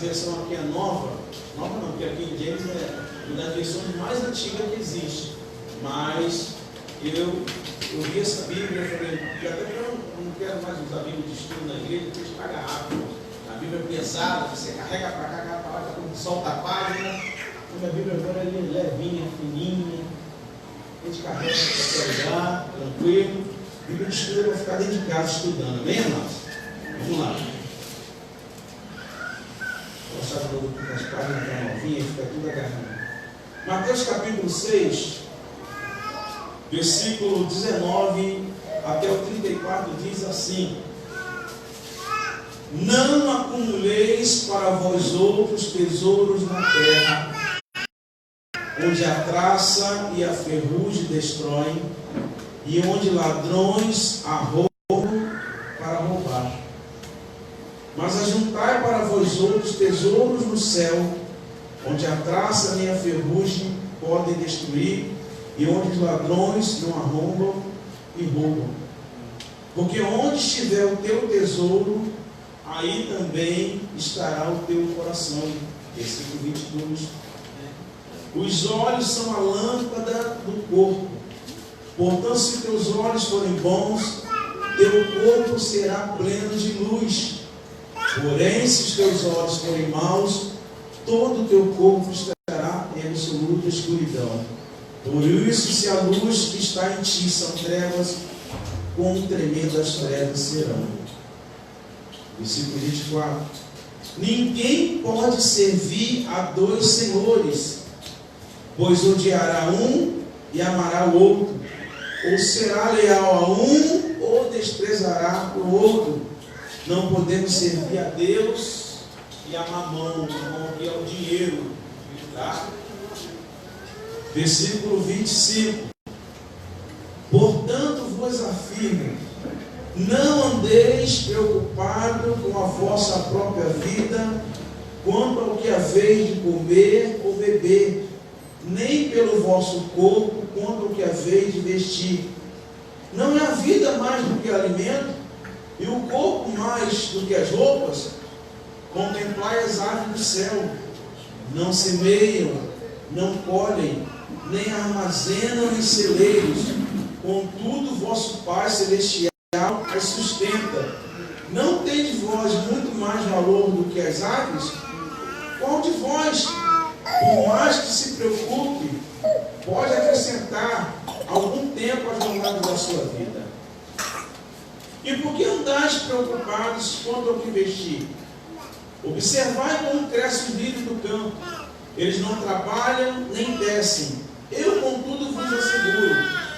versão aqui é nova não, porque aqui em James é uma das versões mais antigas que existe. Mas eu vi essa Bíblia e falei, até que eu não quero mais usar a Bíblia de estudo na igreja, porque estraga rápido. A Bíblia é pesada, você carrega para cá, solta a página. A Bíblia agora é levinha, fininha. A gente carrega para qualquer lugar, tranquilo. A Bíblia de estudo vai ficar dentro de casa estudando, amém, amados? Vamos lá. Vou mostrar para o as páginas estão novinhas, fica tudo agarrado. Mateus capítulo 6, versículo 19 até o 34 diz assim: não acumuleis para vós outros tesouros na terra, onde a traça e a ferrugem destroem, e onde ladrões arrombam para roubar. Mas ajuntai para vós outros tesouros no céu, onde a traça nem a ferrugem podem destruir, e onde os ladrões não arrombam e roubam. Porque onde estiver o teu tesouro, aí também estará o teu coração. Versículo 22. Os olhos são a lâmpada do corpo. Portanto, se teus olhos forem bons, teu corpo será pleno de luz. Porém, se os teus olhos forem maus, todo o teu corpo estará em absoluta escuridão. Por isso, se a luz que está em ti são trevas, quão tremendas trevas serão. Versículo 24. Ninguém pode servir a dois senhores, pois odiará um e amará o outro, ou será leal a um, ou desprezará o outro. Não podemos servir a Deus e a mamão, que é o dinheiro. Tá? Versículo 25. Portanto vos afirmo, não andeis preocupado com a vossa própria vida, quanto ao que haveis de comer ou beber, nem pelo vosso corpo, quanto ao que haveis de vestir. Não é a vida mais do que o alimento, e o corpo mais do que as roupas? Contemplai as aves do céu, não semeiam, não colhem, nem armazenam em celeiros, contudo vosso Pai Celestial as sustenta. Não tendes vós muito mais valor do que as aves? Qual de vós, por mais que se preocupe, pode acrescentar algum tempo à jornada da sua vida? E por que andais preocupados quanto ao que vestir? Observai como cresce o lírio do campo. Eles não trabalham nem tecem. Eu, contudo, vos asseguro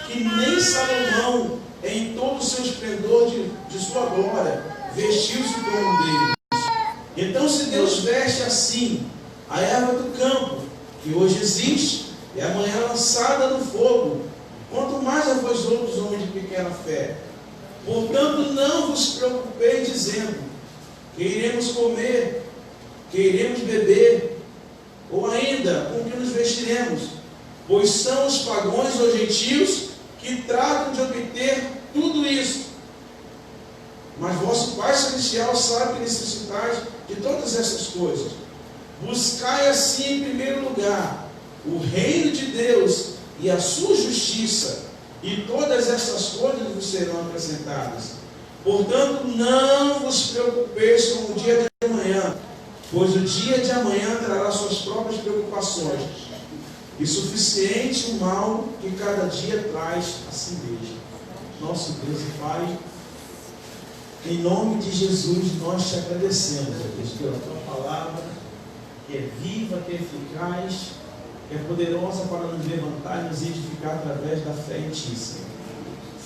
que nem Salomão, em todo o seu esplendor de sua glória, vestiu-se como um deles. Então, se Deus veste assim a erva do campo, que hoje existe, e amanhã lançada no fogo, quanto mais a vós outros homens de pequena fé. Portanto, não vos preocupeis dizendo, que iremos comer, que iremos beber, ou ainda, com que nos vestiremos, pois são os pagãos ou gentios que tratam de obter tudo isso. Mas vosso Pai Celestial sabe que necessitais de todas essas coisas. Buscai assim em primeiro lugar o reino de Deus e a sua justiça, e todas essas coisas vos serão acrescentadas. Portanto, não vos preocupeis com o dia de amanhã, pois o dia de amanhã trará suas próprias preocupações. E suficiente o mal que cada dia traz a si mesmo. Nosso Deus e Pai, em nome de Jesus, nós te agradecemos, Deus, pela tua palavra, que é viva, que é eficaz, que é poderosa para nos levantar e nos edificar através da fé em ti, Senhor.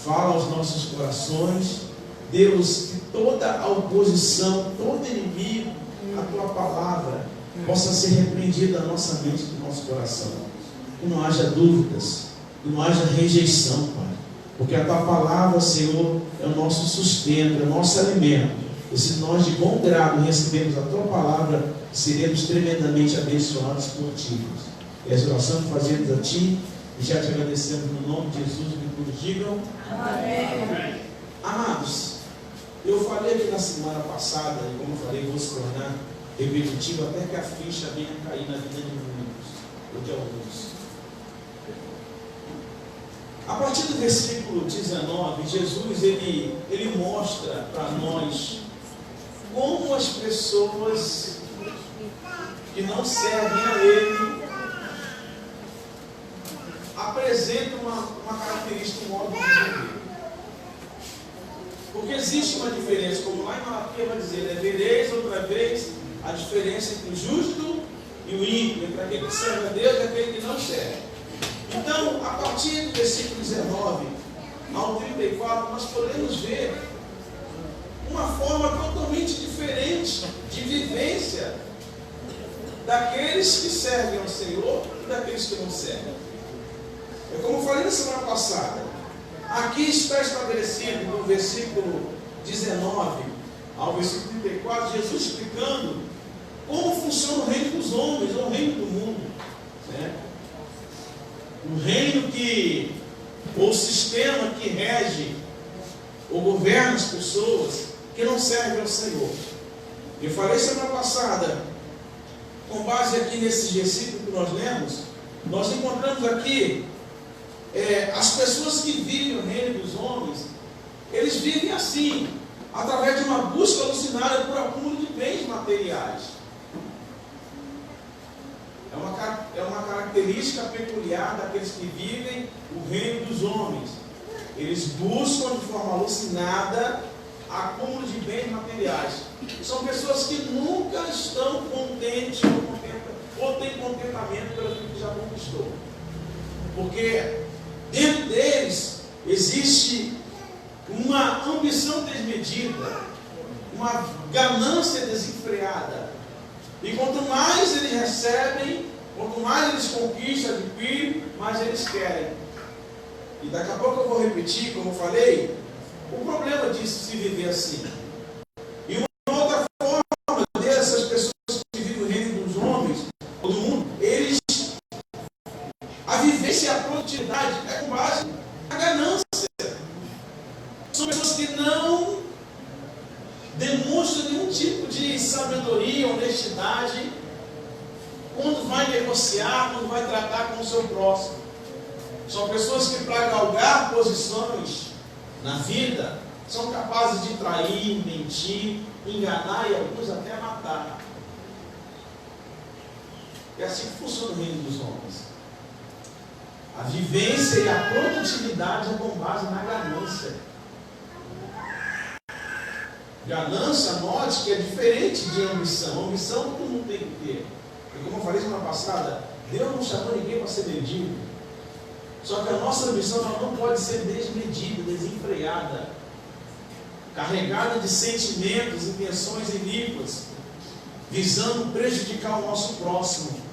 Fala aos nossos corações, Deus, que toda a oposição, todo inimigo, a tua palavra possa ser repreendida na nossa mente e no nosso coração. Que não haja dúvidas, que não haja rejeição, Pai. Porque a tua palavra, Senhor, é o nosso sustento, é o nosso alimento. E se nós de bom grado recebemos a tua palavra, seremos tremendamente abençoados por ti. E essa oração que fazemos a ti, e já te agradecemos no nome de Jesus, que todos digam amém. Amados, eu falei aqui na semana passada, e como eu falei, vou se tornar repetitivo até que a ficha venha a cair na vida de muitos, ou de alguns. A partir do versículo 19, Jesus ele mostra para nós como as pessoas que não servem a Ele apresentam uma característica, um modo de viver. Porque existe uma diferença, como lá em Malaquias vai dizer, vereis outra vez a diferença entre o justo e o ímpio, entre aquele que serve a Deus e aquele que não serve. Então, a partir do versículo 19 ao 34, nós podemos ver uma forma totalmente diferente de vivência daqueles que servem ao Senhor e daqueles que não servem. É como eu falei na semana passada, aqui está estabelecido no versículo 19 ao versículo 34, Jesus explicando como funciona o reino dos homens, ou o reino do mundo, né? O reino ou o sistema que rege ou governa as pessoas que não servem ao Senhor. Eu falei semana passada, com base aqui nesse versículo que nós lemos, nós encontramos aqui as pessoas que vivem o reino dos homens, eles vivem assim, através de uma busca alucinada por acúmulo de bens materiais. É uma característica peculiar daqueles que vivem o reino dos homens. Eles buscam de forma alucinada acúmulo de bens materiais. São pessoas que nunca estão contentes ou têm contentamento pelo que já conquistou. Porque dentro deles existe uma ambição desmedida, uma ganância desenfreada. E quanto mais eles recebem, quanto mais eles conquistam, adquirem, mais eles querem. E daqui a pouco eu vou repetir, como eu falei, o problema disso se viver assim. E uma outra forma dessas pessoas que vivem o reino dos homens, ou do mundo, a vivência e a produtividade é com base na ganância. São pessoas que não demonstram nenhum tipo de sabedoria, honestidade, quando vai negociar, quando vai tratar com o seu próximo. São pessoas que, para galgar posições na vida, são capazes de trair, mentir, enganar e alguns até matar. É assim que funciona o reino dos homens. A vivência e a produtividade é com base na ganância. Ganância, note que é diferente de ambição. Ambição todo mundo tem que ter. E como eu falei semana passada, Deus não chamou ninguém para ser mendigo. Só que a nossa ambição não pode ser desmedida, desenfreada, carregada de sentimentos, intenções iníquas, visando prejudicar o nosso próximo.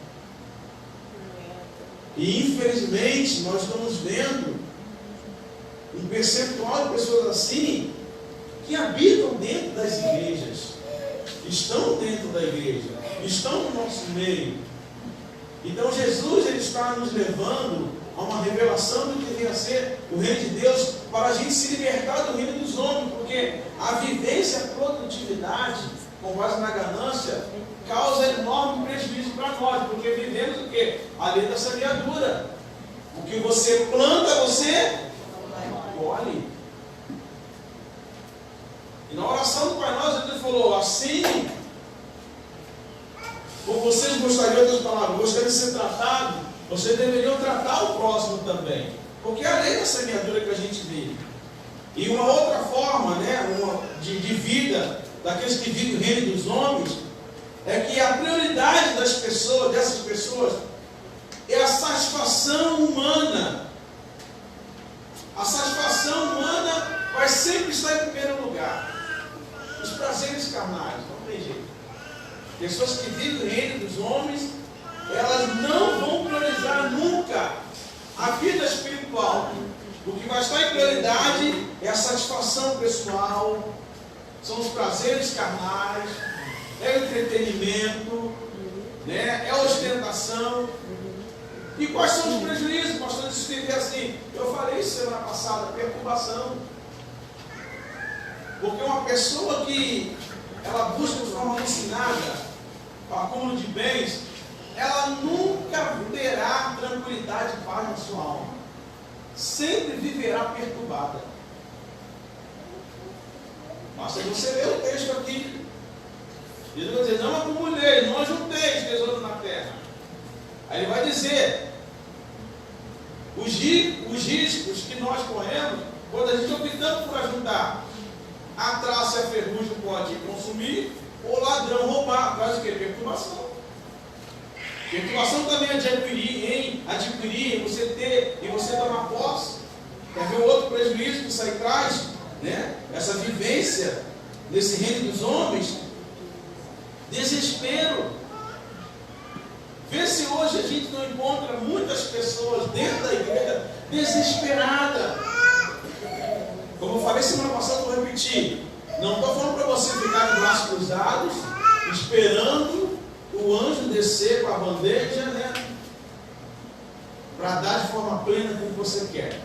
E infelizmente nós estamos vendo um percentual de pessoas assim que habitam dentro das igrejas, estão dentro da igreja, estão no nosso meio. Então Jesus ele está nos levando a uma revelação do que devia ser o reino de Deus, para a gente se libertar do reino dos homens, porque a vivência e a produtividade, com base na ganância, causa enorme prejuízo para nós, porque vivemos o quê? A lei da semeadura. O que você planta, você colhe. E na oração do Pai Nosso, ele falou assim, como vocês gostariam das palavras, gostariam de ser tratados, vocês deveriam tratar o próximo também. Porque é a lei da semeadura que a gente vive. E uma outra forma, de vida daqueles que vivem o reino dos homens, é que a prioridade dessas pessoas, é a satisfação humana. A satisfação humana vai sempre estar em primeiro lugar. Os prazeres carnais, não tem jeito. Pessoas que vivem o reino dos homens, elas não vão priorizar nunca a vida espiritual. O que vai estar em prioridade é a satisfação pessoal, são os prazeres carnais, é o entretenimento, é a ostentação. E quais são os prejuízos, pastor, de se viver assim? Eu falei isso semana passada, perturbação. Porque uma pessoa que ela busca de forma alucinada acúmulo de bens, ela nunca terá tranquilidade e paz na sua alma. Sempre viverá perturbada. Basta você ler o texto aqui. Jesus vai dizer, não acumulei, não ajunteis tesouro na terra. Aí ele vai dizer, os riscos que nós corremos, quando a gente optamos por ajuntar, a traça e a ferrugem pode consumir, ou o ladrão roubar, faz o que? Perturbação. Perturbação também é de adquirir, você ter e você tomar posse. Quer ver outro prejuízo que isso aí traz? Né? Essa vivência nesse reino dos homens, desespero. Vê se hoje a gente não encontra muitas pessoas dentro da igreja desesperadas. Como eu falei semana passada, vou repetir. Não estou falando para você ficar de braços cruzados, esperando o anjo descer com a bandeja, né? Para dar de forma plena como você quer.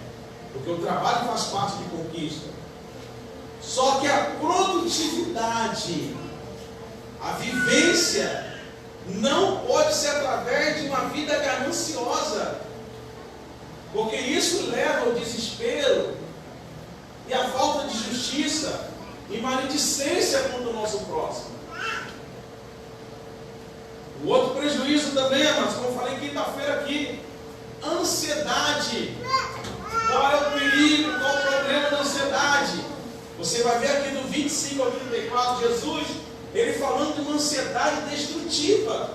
Porque o trabalho faz parte de conquista. Só que a produtividade, a vivência, não pode ser através de uma vida gananciosa. Porque isso leva ao desespero e à falta de justiça e maledicência contra o nosso próximo. O outro prejuízo também, mas como eu falei quinta-feira aqui, ansiedade. Qual é o perigo, qual é o problema da ansiedade? Você vai ver aqui do 25 ao 34, Jesus, ele falando de uma ansiedade destrutiva,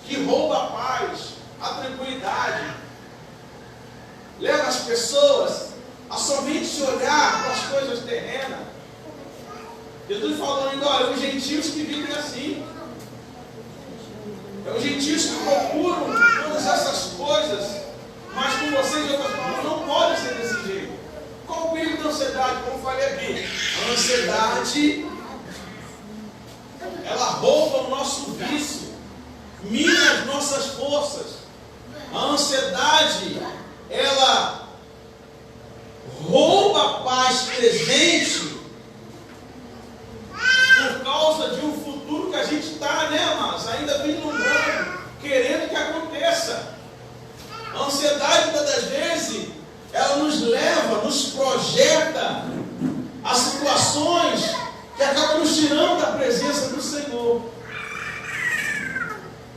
que rouba a paz, a tranquilidade, leva as pessoas a somente se olhar para as coisas terrenas. Jesus falou ainda, olha, os gentios que vivem assim, é os gentios que procuram todas essas coisas, mas com vocês, de outras palavras, não pode ser desse jeito. Qual o perigo da ansiedade? Como eu falei aqui, a ansiedade, ela rouba o nosso vício, mina as nossas forças. A ansiedade, ela rouba a paz presente por causa de um futuro que a gente está, né, mas ainda vislumbrando, querendo que aconteça. A ansiedade, muitas das vezes, ela nos leva, nos projeta a situações que acabam nos tirando da presença do Senhor.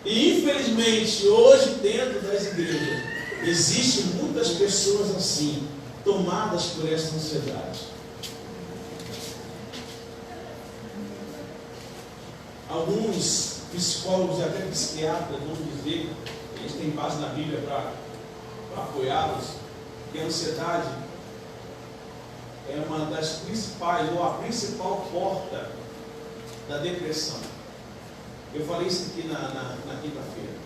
E infelizmente, hoje dentro das igrejas, existem muitas pessoas assim, tomadas por essa ansiedade. Alguns psicólogos e até psiquiatras vão dizer, a gente tem base na Bíblia para apoiá-los, que a ansiedade é uma das principais, ou a principal porta da depressão. Eu falei isso aqui na quinta-feira.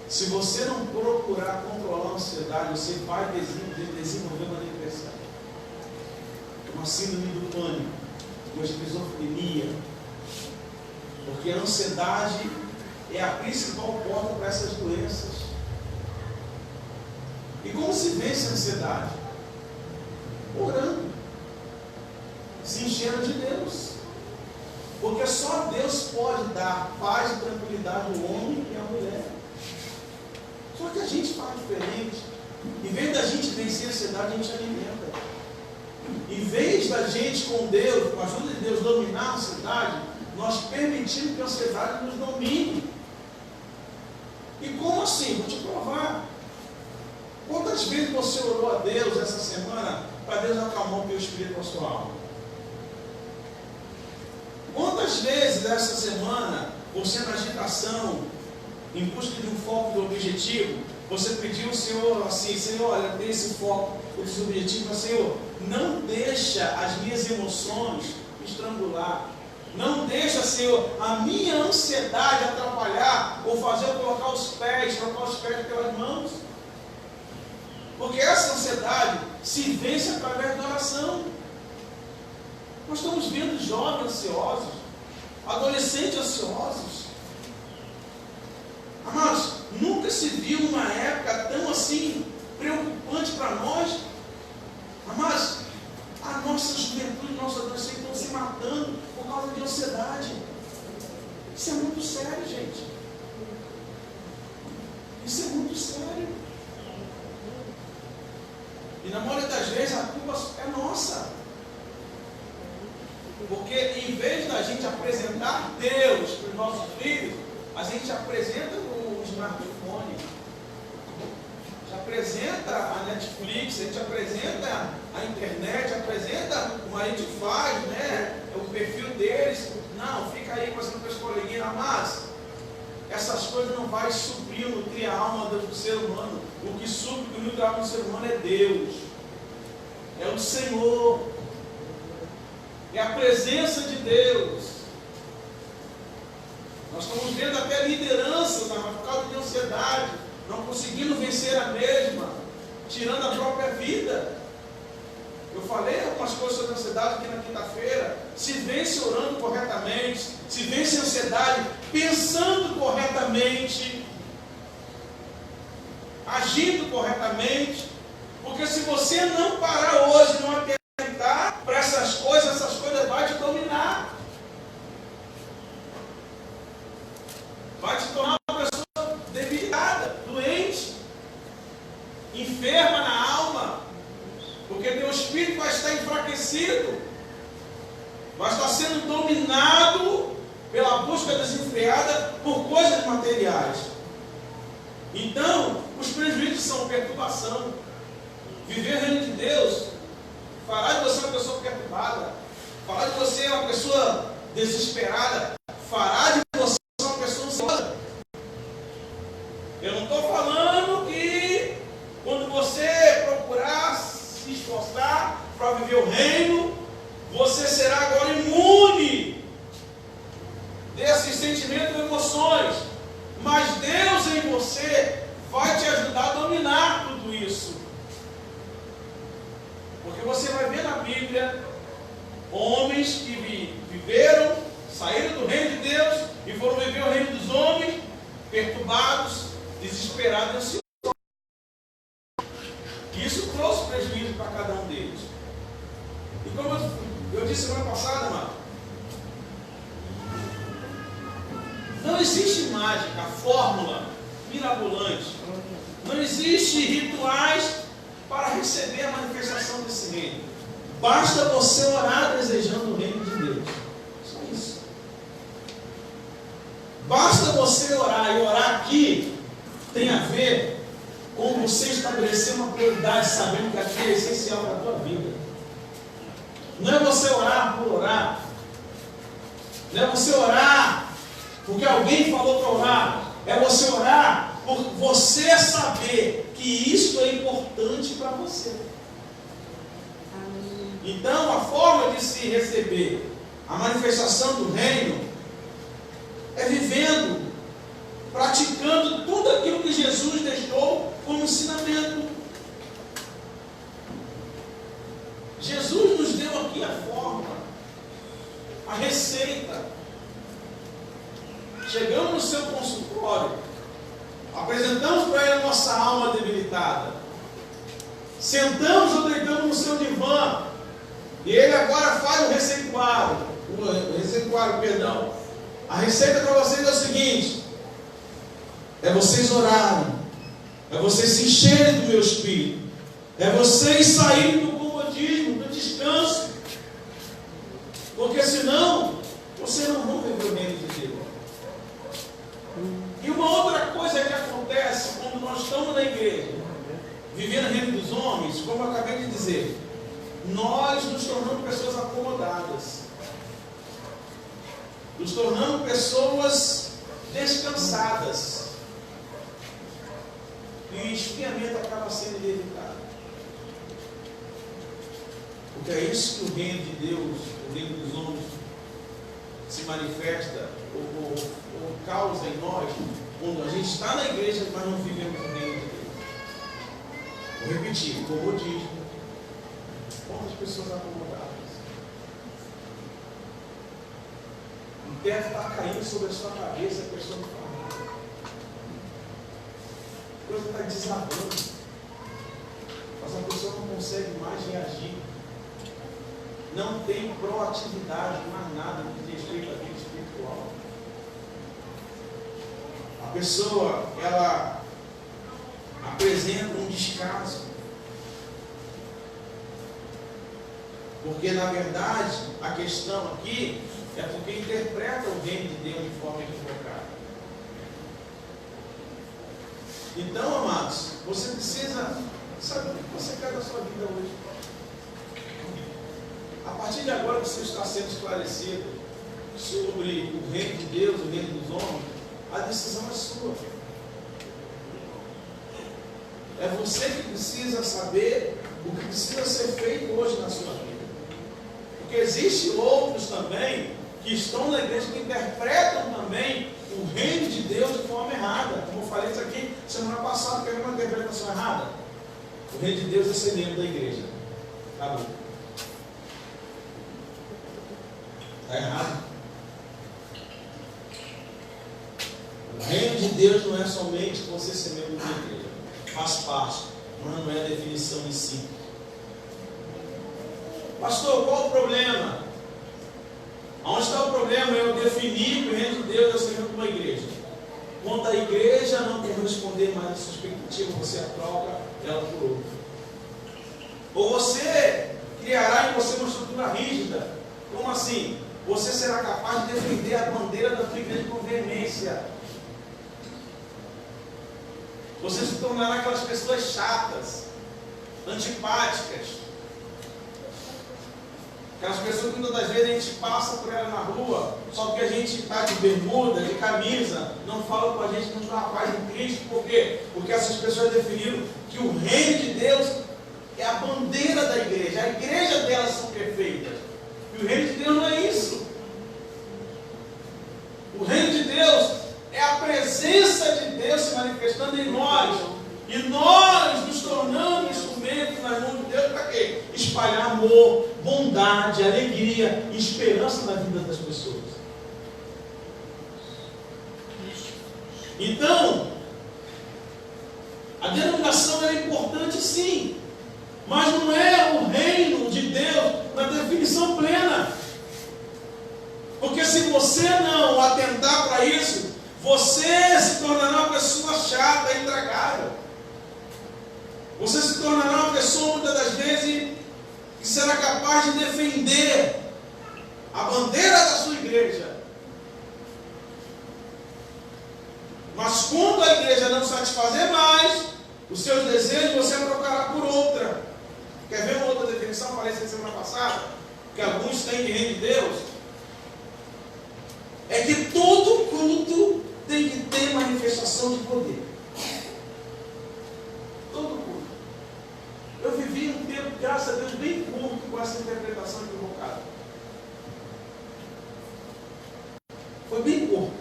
Se você não procurar controlar a ansiedade, você vai desenvolver uma depressão, uma síndrome do pânico, uma esquizofrenia, porque a ansiedade é a principal porta para essas doenças. E como se vence a ansiedade? Orando, se enchendo de Deus, porque só Deus pode dar paz e tranquilidade ao homem e à mulher. Só que a gente faz diferente. Em vez da gente vencer a ansiedade, a gente alimenta. Em vez da gente, com Deus, com a ajuda de Deus, dominar a ansiedade, nós permitimos que a ansiedade nos domine. E como assim? Vou te provar. Quantas vezes você orou a Deus essa semana para Deus acalmar o teu espírito, a sua alma? Quantas vezes essa semana, você na agitação, em busca de um foco do objetivo, você pediu ao Senhor assim, Senhor, olha, tem esse foco, esse objetivo, mas Senhor, não deixa as minhas emoções me estrangular. Não deixa, Senhor, a minha ansiedade atrapalhar ou fazer eu trocar os pés pelas mãos. Porque essa ansiedade se vence através da oração. Nós estamos vendo jovens ansiosos, adolescentes ansiosos. Amados, nunca se viu uma época tão assim preocupante para nós. Amados, a nossa juventude, nossos adolescentes estão se matando por causa de ansiedade. Isso é muito sério, gente. Isso é muito sério. E na maioria das vezes a culpa é nossa. Porque em vez da gente apresentar Deus para os nossos filhos, a gente apresenta o smartphone, a gente apresenta a Netflix, a gente apresenta a internet, apresenta como a gente faz, né? O perfil deles. Não, fica aí conversando com as coleguinhas, mas essas coisas não vai suprir, nutrir a alma do ser humano. O que supre, o que nutre a alma do ser humano é Deus. É o Senhor. É a presença de Deus. Nós estamos vendo até lideranças por causa de ansiedade, não conseguindo vencer a mesma, tirando a própria vida. Eu falei algumas coisas sobre a ansiedade aqui na quinta-feira. Se vence orando corretamente, se vence a ansiedade pensando corretamente, agindo corretamente. Porque se você não parar hoje, não atentar para essas coisas vão te dominar. Vai te tornar uma pessoa debilitada, doente, enferma na alma. Porque teu espírito vai estar enfraquecido, vai estar sendo dominado pela busca desenfreada por coisas materiais. Então, os prejuízos são perturbação. Viver o reino de Deus fará de você uma pessoa perturbada, fará de você uma pessoa desesperada, fará de você uma pessoa ansiosa. Eu não estou falando que quando você procurar se esforçar para viver o reino, você será agora imune desses sentimentos e emoções. Mas Deus em você vai te ajudar a dominar tudo isso. Porque você vai ver na Bíblia homens que viveram, saíram do reino de Deus e foram viver o reino dos homens, perturbados, desesperados e ansiosos. Isso trouxe prejuízo para cada um deles. E como eu disse semana passada, mano, não existe mágica, fórmula mirabolante. Não existe rituais para receber a manifestação desse reino. Basta você orar desejando o reino de Deus. Só isso. Basta você orar, e orar aqui tem a ver com você estabelecer uma prioridade, sabendo que aquilo é essencial para a tua vida. Não é você orar por orar. Não é você orar porque alguém falou para orar. É você orar por você saber que isso é importante para você. Então, a forma de se receber a manifestação do reino é vivendo, praticando tudo aquilo que Jesus deixou como ensinamento. Jesus nos deu aqui a forma, a receita. Chegamos no seu consultório, apresentamos para ele a nossa alma debilitada, sentamos ou deitamos no seu divã, e ele agora faz o receituário, A receita para vocês é o seguinte: é vocês orarem, é vocês se encherem do meu espírito, é vocês saírem do comodismo, do descanso, porque senão vocês não vão viver o reino de Deus. E uma outra coisa que acontece quando nós estamos na igreja, vivendo o reino dos homens, como eu acabei de dizer, nós nos tornamos pessoas acomodadas, nos tornamos pessoas descansadas, e o esfriamento acaba sendo inevitado. Porque é isso que o reino de Deus, o reino dos homens, se manifesta ou causa em nós quando a gente está na igreja, mas não vivemos o reino de Deus. Vou repetir: comodismo. Quantas pessoas acomodadas? O teto está caindo sobre a sua cabeça, a pessoa não fala. A coisa está desabando, mas a pessoa não consegue mais reagir. Não tem proatividade, mais nada que diz respeito à vida espiritual. pessoa, ela apresenta um descaso. Porque, na verdade, a questão aqui é porque interpreta o reino de Deus de forma equivocada. Então, amados, você precisa saber o que você quer da sua vida hoje. A partir de agora que você está sendo esclarecido sobre o reino de Deus, o reino dos homens, a decisão é sua. É você que precisa saber o que precisa ser feito hoje na sua vida. Porque existem outros também que estão na igreja, que interpretam também o reino de Deus de forma errada. Como eu falei isso aqui semana passada, que é uma interpretação errada. O reino de Deus é ser membro da igreja. Acabou. Está errado. O reino de Deus não é somente você ser membro da igreja. Faz parte, mas não é a definição em si. Pastor, qual o problema? Onde está o problema? Eu definir que o reino de Deus é ser membro de uma igreja. Quando a igreja não corresponder mais à sua expectativa, você troca ela por outra. Ou você criará em você uma estrutura rígida. Como assim? Você será capaz de defender a bandeira da sua igreja com veemência. Você se tornará aquelas pessoas chatas, antipáticas. Aquelas pessoas que muitas das vezes a gente passa por ela na rua, só porque a gente está de bermuda, de camisa, não fala com a gente, não está a paz em Cristo. Por quê? Porque essas pessoas definiram que o reino de Deus é a bandeira da igreja. A igreja delas são perfeitas. E o reino de Deus não é isso. O reino de Deus é a presença de Deus se manifestando em nós. E nós nos tornamos instrumentos nas mãos de Deus para quê? Espalhar amor, bondade, alegria e esperança na vida das pessoas. Então, a denominação é importante sim, mas não é o reino de Deus na definição plena. Porque se você não atentar para isso, você se tornará uma pessoa chata, intragável. Você se tornará uma pessoa, muitas das vezes, que será capaz de defender a bandeira da sua igreja. Mas quando a igreja não satisfazer mais os seus desejos, você trocará por outra. Quer ver uma outra definição? Falei isso semana passada, que alguns têm de reino de Deus. É que todo culto tem que ter manifestação de poder. Todo culto. Eu vivi um tempo, graças a Deus, bem curto com essa interpretação equivocada. Foi bem curto.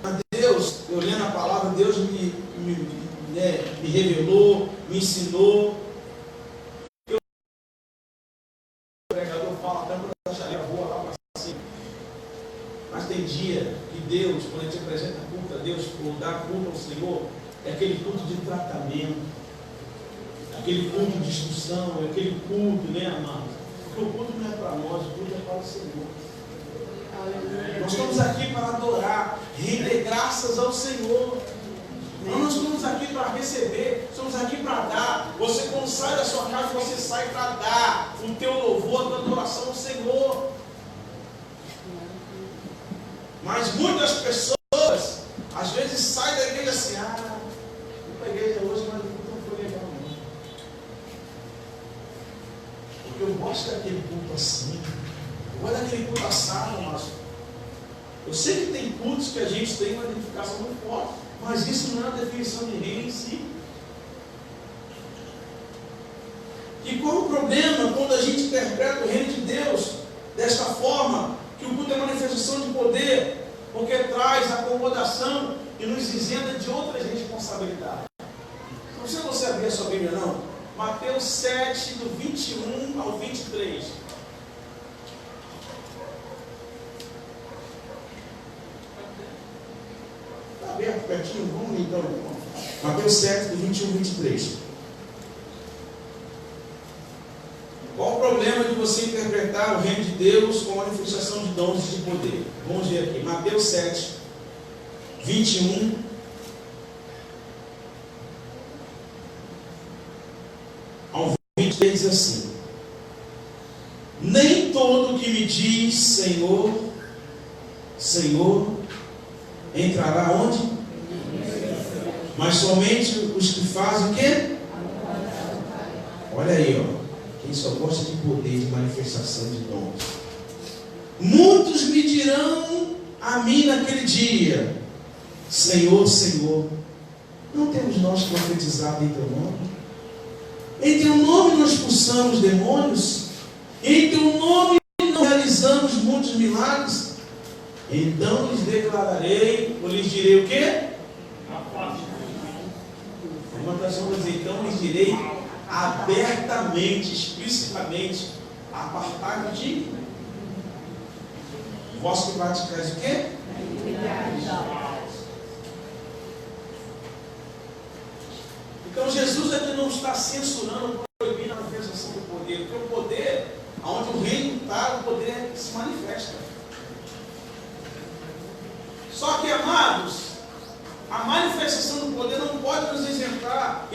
Mas Deus, eu lendo a palavra, Deus me revelou, me ensinou. O pregador fala até quando a chaleira voa lá para cima. Mas tem dia que Deus, quando a gente apresenta culto a Deus, ou dá culto ao Senhor, é aquele culto de tratamento. Aquele culto de instrução, aquele culto, né, amados? Porque o culto não é para nós, o culto é para o Senhor. Nós estamos aqui para adorar, render graças ao Senhor. Nós não estamos aqui para receber, estamos aqui para dar. Você, quando sai da sua casa, você sai para dar o teu louvor, a tua adoração ao Senhor. Mas muitas pessoas, às vezes, saem da igreja assim: fui para a igreja hoje, mas o culto não foi legal, não. Porque eu gosto daquele culto assim. Eu gosto daquele culto assado, mas eu sei que tem cultos que a gente tem uma identificação muito forte, mas isso não é a definição de reino em si. E qual o problema quando a gente interpreta o reino de Deus desta forma, que o culto é manifestação de poder, porque traz acomodação e nos isenta de outras responsabilidades? Não precisa você abrir a sua Bíblia, não. Mateus 7, do 21 ao 23. Está aberto, pertinho? Vamos então. Mateus 7, do 21 ao 23. Qual o problema de você interpretar o reino de Deus com a manifestação de dons de poder? Vamos ver aqui. Mateus 7, 21 ao 23 diz assim: nem todo que me diz Senhor, Senhor, entrará onde? Mas somente os que fazem o quê? Olha aí, ó. Quem só gosta de poder, de manifestação de dons. Muitos me dirão a mim naquele dia: Senhor, Senhor, não temos nós profetizado em teu nome? Em teu nome nós expulsamos demônios? Em teu nome não realizamos muitos milagres? Então lhes declararei, ou lhes direi o quê? Uma canção vai dizer: então lhes direi abertamente, explicitamente, apartai-vos de vós que praticais o quê? Então Jesus aqui não está censurando, proibindo a manifestação do poder, porque o poder, onde o reino está, o poder se manifesta. Só que, amados, a manifestação do poder não pode nos isentar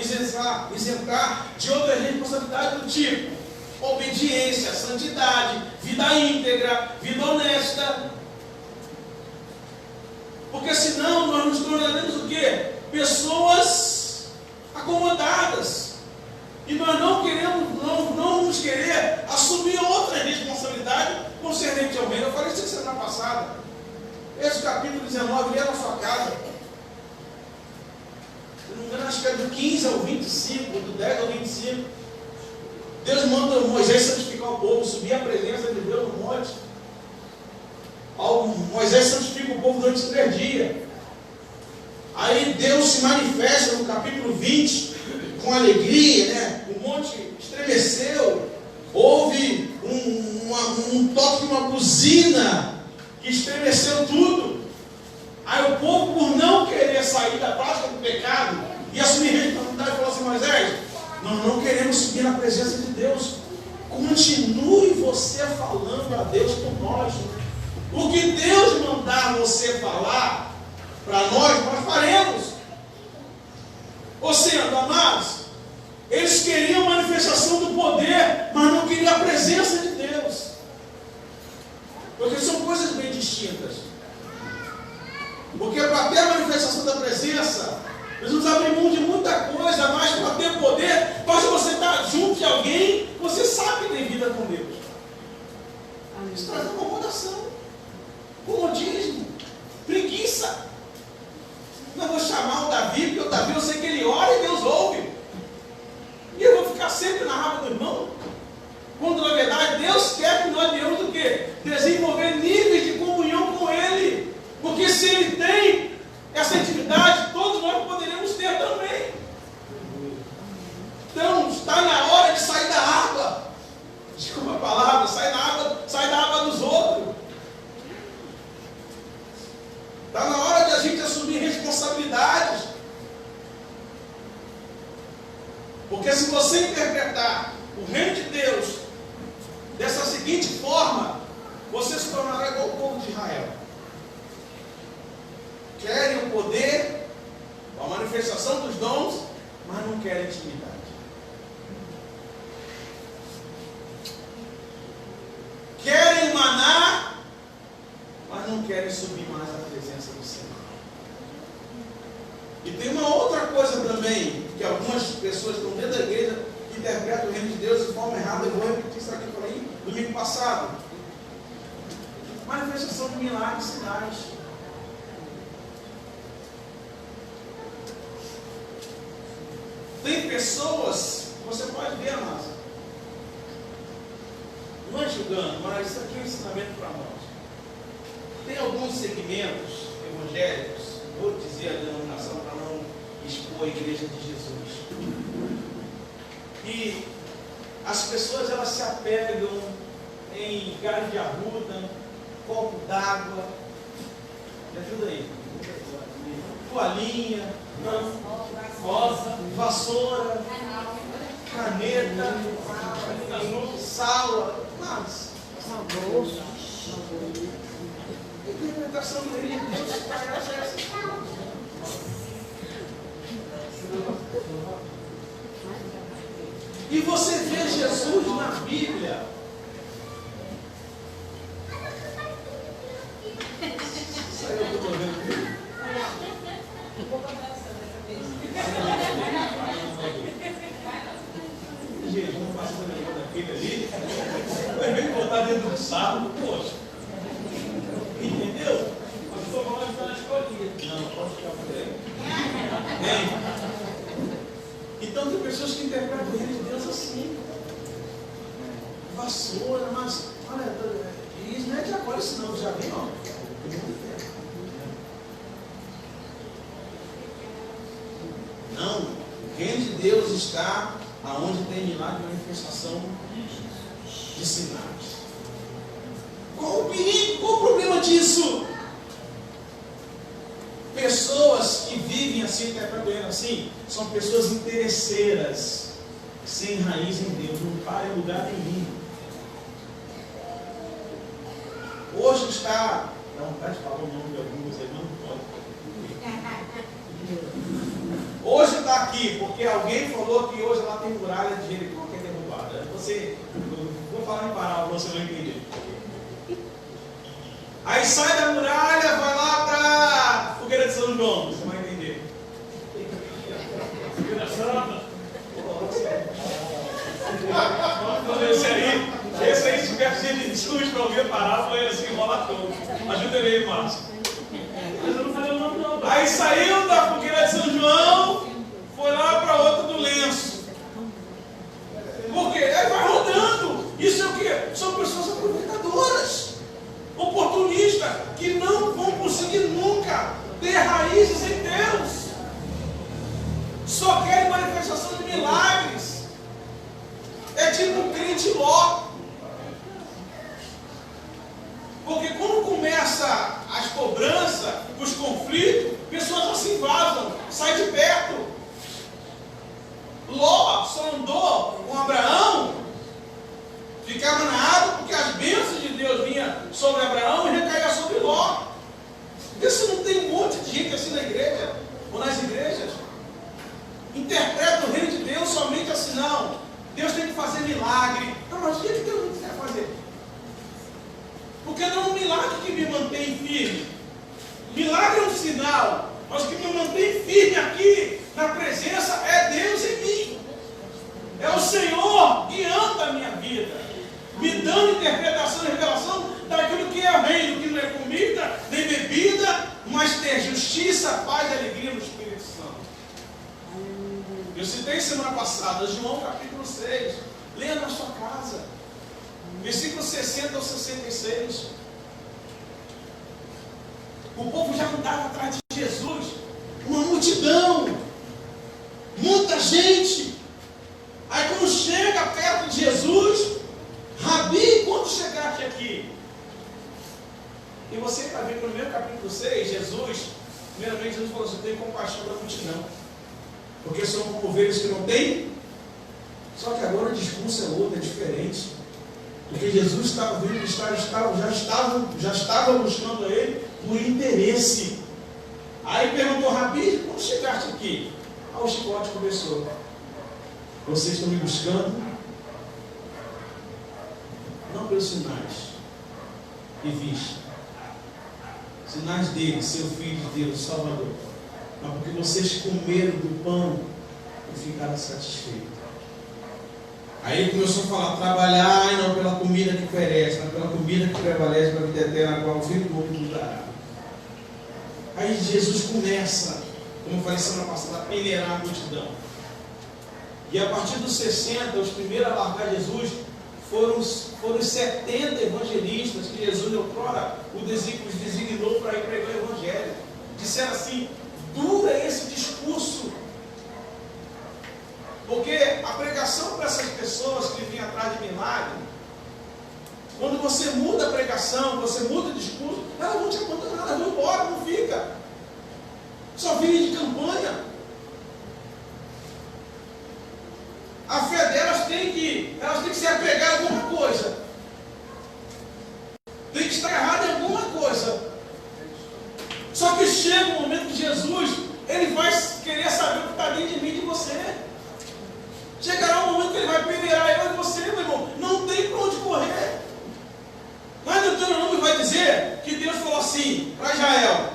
de outras responsabilidades do tipo obediência, santidade, vida íntegra, vida honesta. Porque senão nós nos tornaremos o quê? Pessoas acomodadas. E nós não vamos querer assumir outra responsabilidade concernente ao reino. Eu falei isso semana passada. Esse capítulo 19, lê na sua casa. Se não me engano, acho que é do 15 ao 25, do 10 ao 25. Deus manda Moisés santificar o povo, subir a presença de Deus no monte. Moisés santifica o povo durante 3 dias. Aí Deus se manifesta no capítulo 20 com alegria, né? O monte estremeceu. Houve um toque de uma buzina que estremeceu tudo. Aí o povo, por não querer sair da prática do pecado e assumir responsabilidade, falou assim: Moisés, nós não queremos subir na presença de Deus. Continue você falando a Deus por nós. O que Deus mandar você falar para nós faremos. Ou seja, amados, eles queriam a manifestação do poder, mas não queriam a presença de Deus. Porque são coisas bem distintas. Porque para ter a manifestação da presença, nós vamos abrir mão de muita coisa, mas para ter poder, basta você estar junto de alguém, você sabe que tem vida com Deus. Isso traz acomodação, comodismo, preguiça. Não vou chamar o Davi, porque o Davi eu sei que ele ora e Deus ouve. E eu vou ficar sempre na raba do irmão. Quando na verdade Deus quer que nós venhamos o quê? Desenvolver níveis de comunhão com Ele. Porque se Ele tem essa intimidade, todos nós poderemos ter também. Então está na hora de sair da água. Desculpa a palavra, sai da água dos outros. Está na hora de a gente assumir responsabilidades. Porque se você interpretar o reino de Deus dessa seguinte forma, você se tornará igual ao povo de Israel. Querem o poder, a manifestação dos dons, mas não querem intimidade. Querem maná, mas não querem subir mais à presença do Senhor. E tem uma outra coisa também, que algumas pessoas que estão dentro da igreja que interpretam o reino de Deus de forma errada. Eu vou repetir isso aqui por aí, domingo passado. Manifestação de milagres e sinais. Tem pessoas, você pode ver, mas não é julgando, mas isso aqui é um ensinamento para nós. Tem alguns segmentos evangélicos, vou dizer a denominação para não expor a igreja de Jesus, e as pessoas elas se apegam em galho de arruda, copo d'água, me ajuda aí, toalhinha, rosa, vassoura, caneta, sala, mas a interpretação do reino de Deus para essa. E você vê Jesus na Bíblia. Saiu o que eu estou vendo aqui? Gente, não faço essa pergunta daquele ali. Vai ver que botar dentro do sarro, poxa. Entendeu? Mas estou falando de estar na escolinha. Não, pode ficar por aí. Então tem pessoas que interpretam o reino de Deus assim. Vassoura, mas olha, isso não é de agora, isso não, já vem, ó. Não, o reino de Deus está aonde tem milagre e manifestação de sinais. Qual o perigo? Qual o problema disso? Pessoas que vivem assim, interpretando assim, são pessoas interesseiras, sem raiz em Deus, não param em lugar nenhum. Hoje está, dá vontade de falar o nome de algumas aí, mas não pode. Hoje está aqui, porque alguém falou que hoje lá tem muralha de Jericó que é derrubada. Vou falar em parábola, você vai entender. Aí sai da muralha, vai lá para Fogueira de São João, você vai entender. Esse aí, se tiver gente de discurso para ouvir a parábola, ele se enrola todo. Ajuda ele aí, Márcio. Mas eu não falei o nome não. Aí saiu da Fogueira de São João, foi lá para outra do Lenço. Por quê? Aí vai rodando. Isso é o quê? São pessoas aproveitadoras, oportunistas, que não vão conseguir nunca ter raízes em Deus. Só querem manifestação de milagres. É tipo um crente Ló. Porque quando começa as cobranças, os conflitos, pessoas assim vazam, saem de perto. Ló só andou com Abraão, ficava na água porque as bênçãos de Deus vinham sobre Abraão e recaía sobre Ló. Vê se não tem um monte de gente assim na igreja, ou nas igrejas. Interpreta o reino de Deus somente assim, não. Deus tem que fazer milagre. Não, mas o que Deus não quer fazer? Porque não é um milagre que me mantém firme. Milagre é um sinal, mas o que me mantém firme aqui na presença é Deus em mim. É o Senhor guiando a minha vida, me dando interpretação e revelação daquilo que é reino, que não é comida, nem bebida, mas ter justiça, paz e alegria no Espírito Santo. Eu citei semana passada, João capítulo 6, leia na sua casa, versículo 60 ao 66. O povo já andava atrás de Jesus, uma multidão, muita gente. Aí quando chega perto de Jesus, Rabi, quando chegaste aqui? E você está vendo no mesmo capítulo 6, Jesus, primeiramente Jesus falou assim, tem compaixão da multidão, porque são ovelhas que não têm. Só que agora o discurso é outro, é diferente. Porque Jesus estava vindo, já estava buscando ele por interesse. Aí perguntou, Rabi, quando chegaste aqui? Aí o chicote começou. Vocês estão me buscando? Não pelos sinais que viste. Sinais dele, seu Filho de Deus, Salvador. Mas porque vocês comeram do pão e ficaram satisfeitos. Aí ele começou a falar, trabalhar e não pela comida que perece, mas pela comida que prevalece para a vida eterna, a qual o Filho do Homem nos dará. Aí Jesus começa, como eu falei semana passada, a peneirar a multidão. E a partir dos 60, os primeiros a largar Jesus foram os 70 evangelistas que Jesus, outrora, os designou para ir pregar o Evangelho. Disseram assim, dura esse discurso. Porque a pregação para essas pessoas que vêm atrás de milagre, quando você muda a pregação, você muda o discurso, elas vão te abandonar, elas vão embora, não fica. Só vivem de campanha. A fé delas tem que se apegar a alguma coisa. Tem que estar errada em alguma coisa. Só que chega o momento que Jesus, ele vai querer saber o que está dentro de mim e de você. Chegará um momento que ele vai assim para Israel: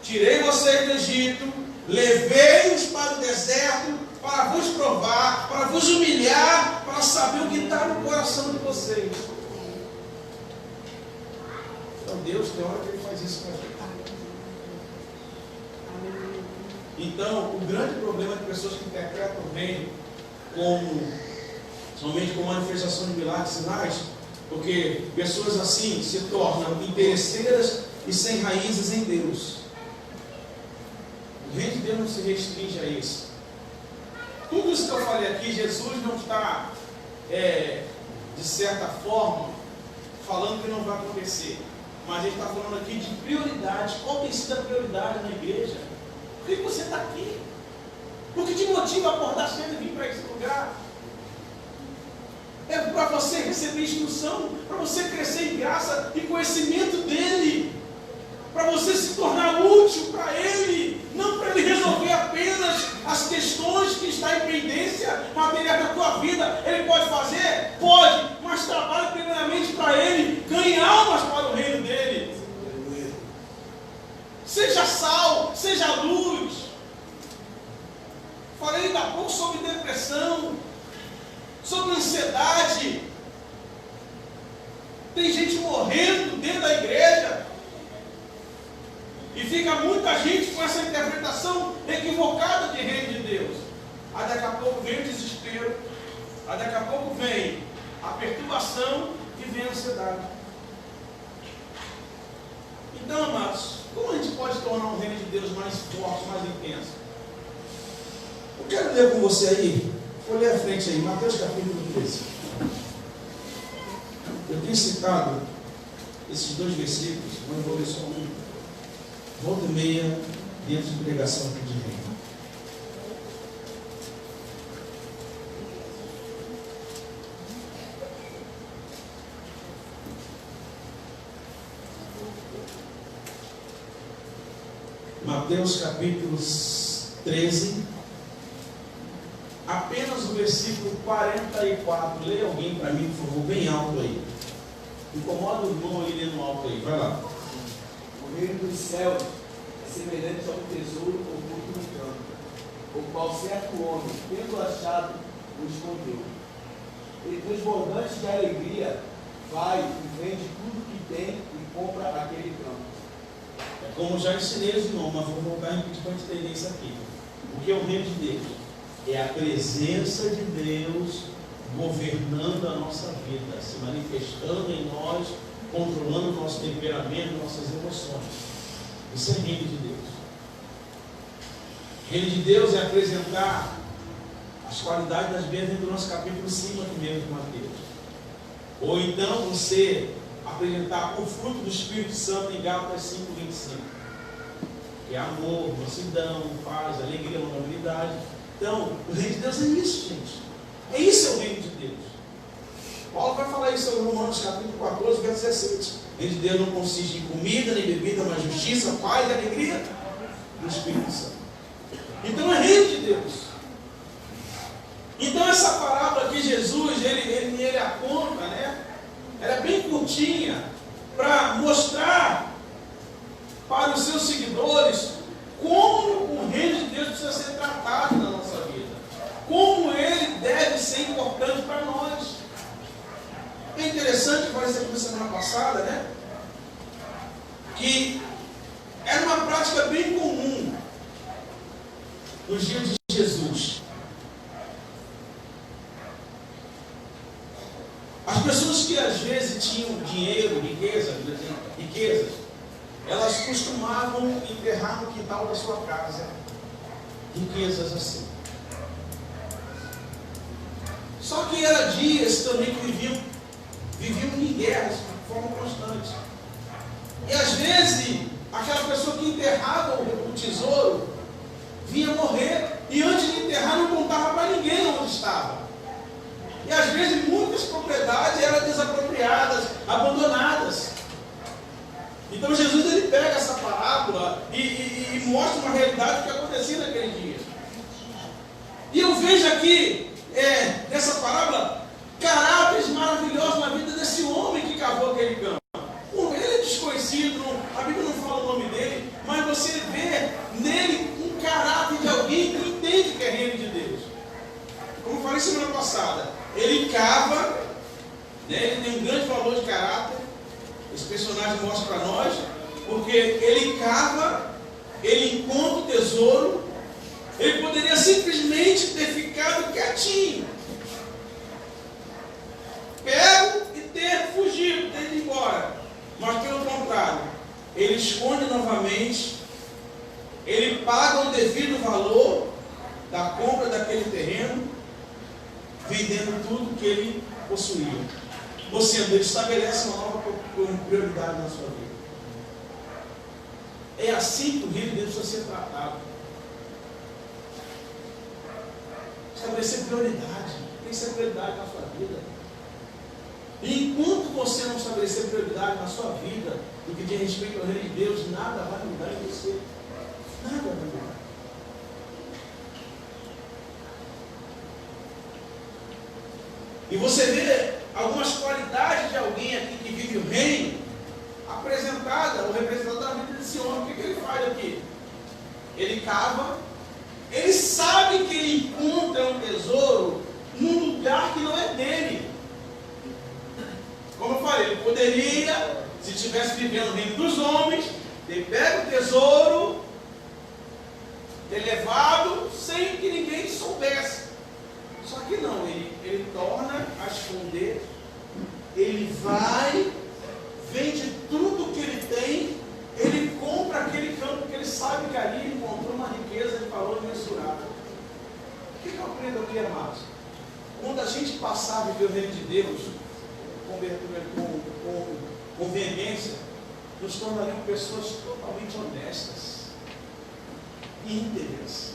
tirei vocês do Egito, levei-os para o deserto para vos provar, para vos humilhar, para saber o que está no coração de vocês. Então Deus, tem hora que Ele faz isso com a gente. Então, o grande problema de pessoas que interpretam o reino somente como manifestação de milagres e sinais, porque pessoas assim se tornam interesseiras e sem raízes em Deus. O reino de Deus não se restringe a isso. Tudo isso que eu falei aqui, Jesus não está, de certa forma, falando que não vai acontecer. Mas ele está falando aqui de prioridade. Qual tem sido a prioridade na igreja? Por que você está aqui? O que te motiva a acordar cedo e vir para esse lugar? É para você receber instrução, para você crescer em graça e conhecimento dEle, para você se tornar útil para Ele, não para Ele resolver apenas as questões que estão em pendência material da tua vida. Ele pode fazer? Pode, mas trabalhe primeiramente para Ele, ganhe almas para o reino dEle. Seja sal, seja luz. Falei ainda há pouco sobre depressão, sobre ansiedade. Tem gente morrendo dentro da igreja. E fica muita gente com essa interpretação equivocada de reino de Deus. Aí daqui a pouco vem o desespero. Aí daqui a pouco vem a perturbação e vem a ansiedade. Então, amados, como a gente pode tornar o reino de Deus mais forte, mais intenso? Eu quero ler com você aí. Vou ler à frente aí, Mateus capítulo 13. Eu tenho citado esses dois versículos, mas vou ler só um. Volta e meia dentro de pregação aqui de reino. Mateus capítulo 13, apenas o versículo 44. Leia alguém para mim, por favor, bem alto aí. Incomoda o irmão aí lendo alto aí, vai lá. O reino dos céus é semelhante a um tesouro oculto no campo, o qual certo homem, tendo achado, o escondeu. E transbordante de alegria, vai e vende tudo que tem e compra aquele campo. É como já ensinei os irmãos, mas vou voltar a repetir para entender isso aqui. O que é o reino de Deus? É a presença de Deus governando a nossa vida, se manifestando em nós, controlando o nosso temperamento, nossas emoções. Isso é reino de Deus. Reino de Deus é apresentar as qualidades das bem-aventuranças, capítulo 5 aqui mesmo de Mateus. Ou então você apresentar o fruto do Espírito Santo em Gálatas 5:25, que é amor, mansidão, paz, alegria, longanimidade. Então, o reino de Deus é isso, gente. É isso, é o reino de Deus. Paulo vai falar isso em Romanos capítulo 14, verso 17. O reino de Deus não consiste em comida, nem bebida, mas justiça, paz e alegria do Espírito Santo. Então é reino de Deus. Então essa parábola que Jesus, ele aponta, né? Ela é bem curtinha, para mostrar para os seus seguidores como o reino de Deus precisa ser tratado na nossa vida, como ele deve ser importante para nós. É interessante, parece que na semana passada, né? Que era uma prática bem comum nos dias de Jesus. As pessoas que às vezes tinham dinheiro, riquezas, elas costumavam enterrar no quintal da sua casa riquezas assim. Só que eram dias também que viviam em guerras de forma constante. E às vezes, aquela pessoa que enterrava o tesouro vinha morrer, e antes de enterrar não contava para ninguém onde estava. E às vezes muitas propriedades eram desapropriadas, abandonadas. Então Jesus ele pega essa parábola e mostra uma realidade que acontecia naquele dia. E eu vejo aqui, nessa parábola, caráteres maravilhosos na vida desse homem que cavou aquele campo. Ele desconhecido, a Bíblia não fala o nome dele, mas você vê nele um caráter de alguém que entende que é reino de Deus. Como eu falei semana passada, ele cava, né, ele tem um grande valor de caráter. Esse personagem mostra para nós, porque ele cava, ele encontra o tesouro. Ele poderia simplesmente ter ficado quietinho, pego e ter fugido, ter ido embora. Mas pelo contrário, ele esconde novamente, ele paga o devido valor da compra daquele terreno, vendendo tudo que ele possuía. Ou seja, ele estabelece uma nova prioridade na sua vida. É assim que o reino de Deus precisa ser tratado. Estabelecer prioridade. Tem que ser prioridade na sua vida. E enquanto você não estabelecer prioridade na sua vida, do que diz respeito ao reino de Deus, nada vai mudar em você. Nada vai mudar. E você vê algumas qualidades de alguém aqui que vive o reino apresentada ou representada na vida desse homem. O que ele faz aqui? Ele cava, ele sabe que ele encontra um tesouro num lugar que não é dele. Como eu falei, ele poderia, se estivesse vivendo no reino dos homens, ter pego o tesouro, ter levado sem que ninguém soubesse. Só que não, ele torna a esconder, ele vai, vende tudo que ele tem, ele compra aquele campo porque ele sabe que ali ele encontrou uma riqueza de valor imensurável. O que eu aprendo aqui, amados? Quando a gente passar a viver o reino de Deus com veemência, nos tornaremos pessoas totalmente honestas, íntegras,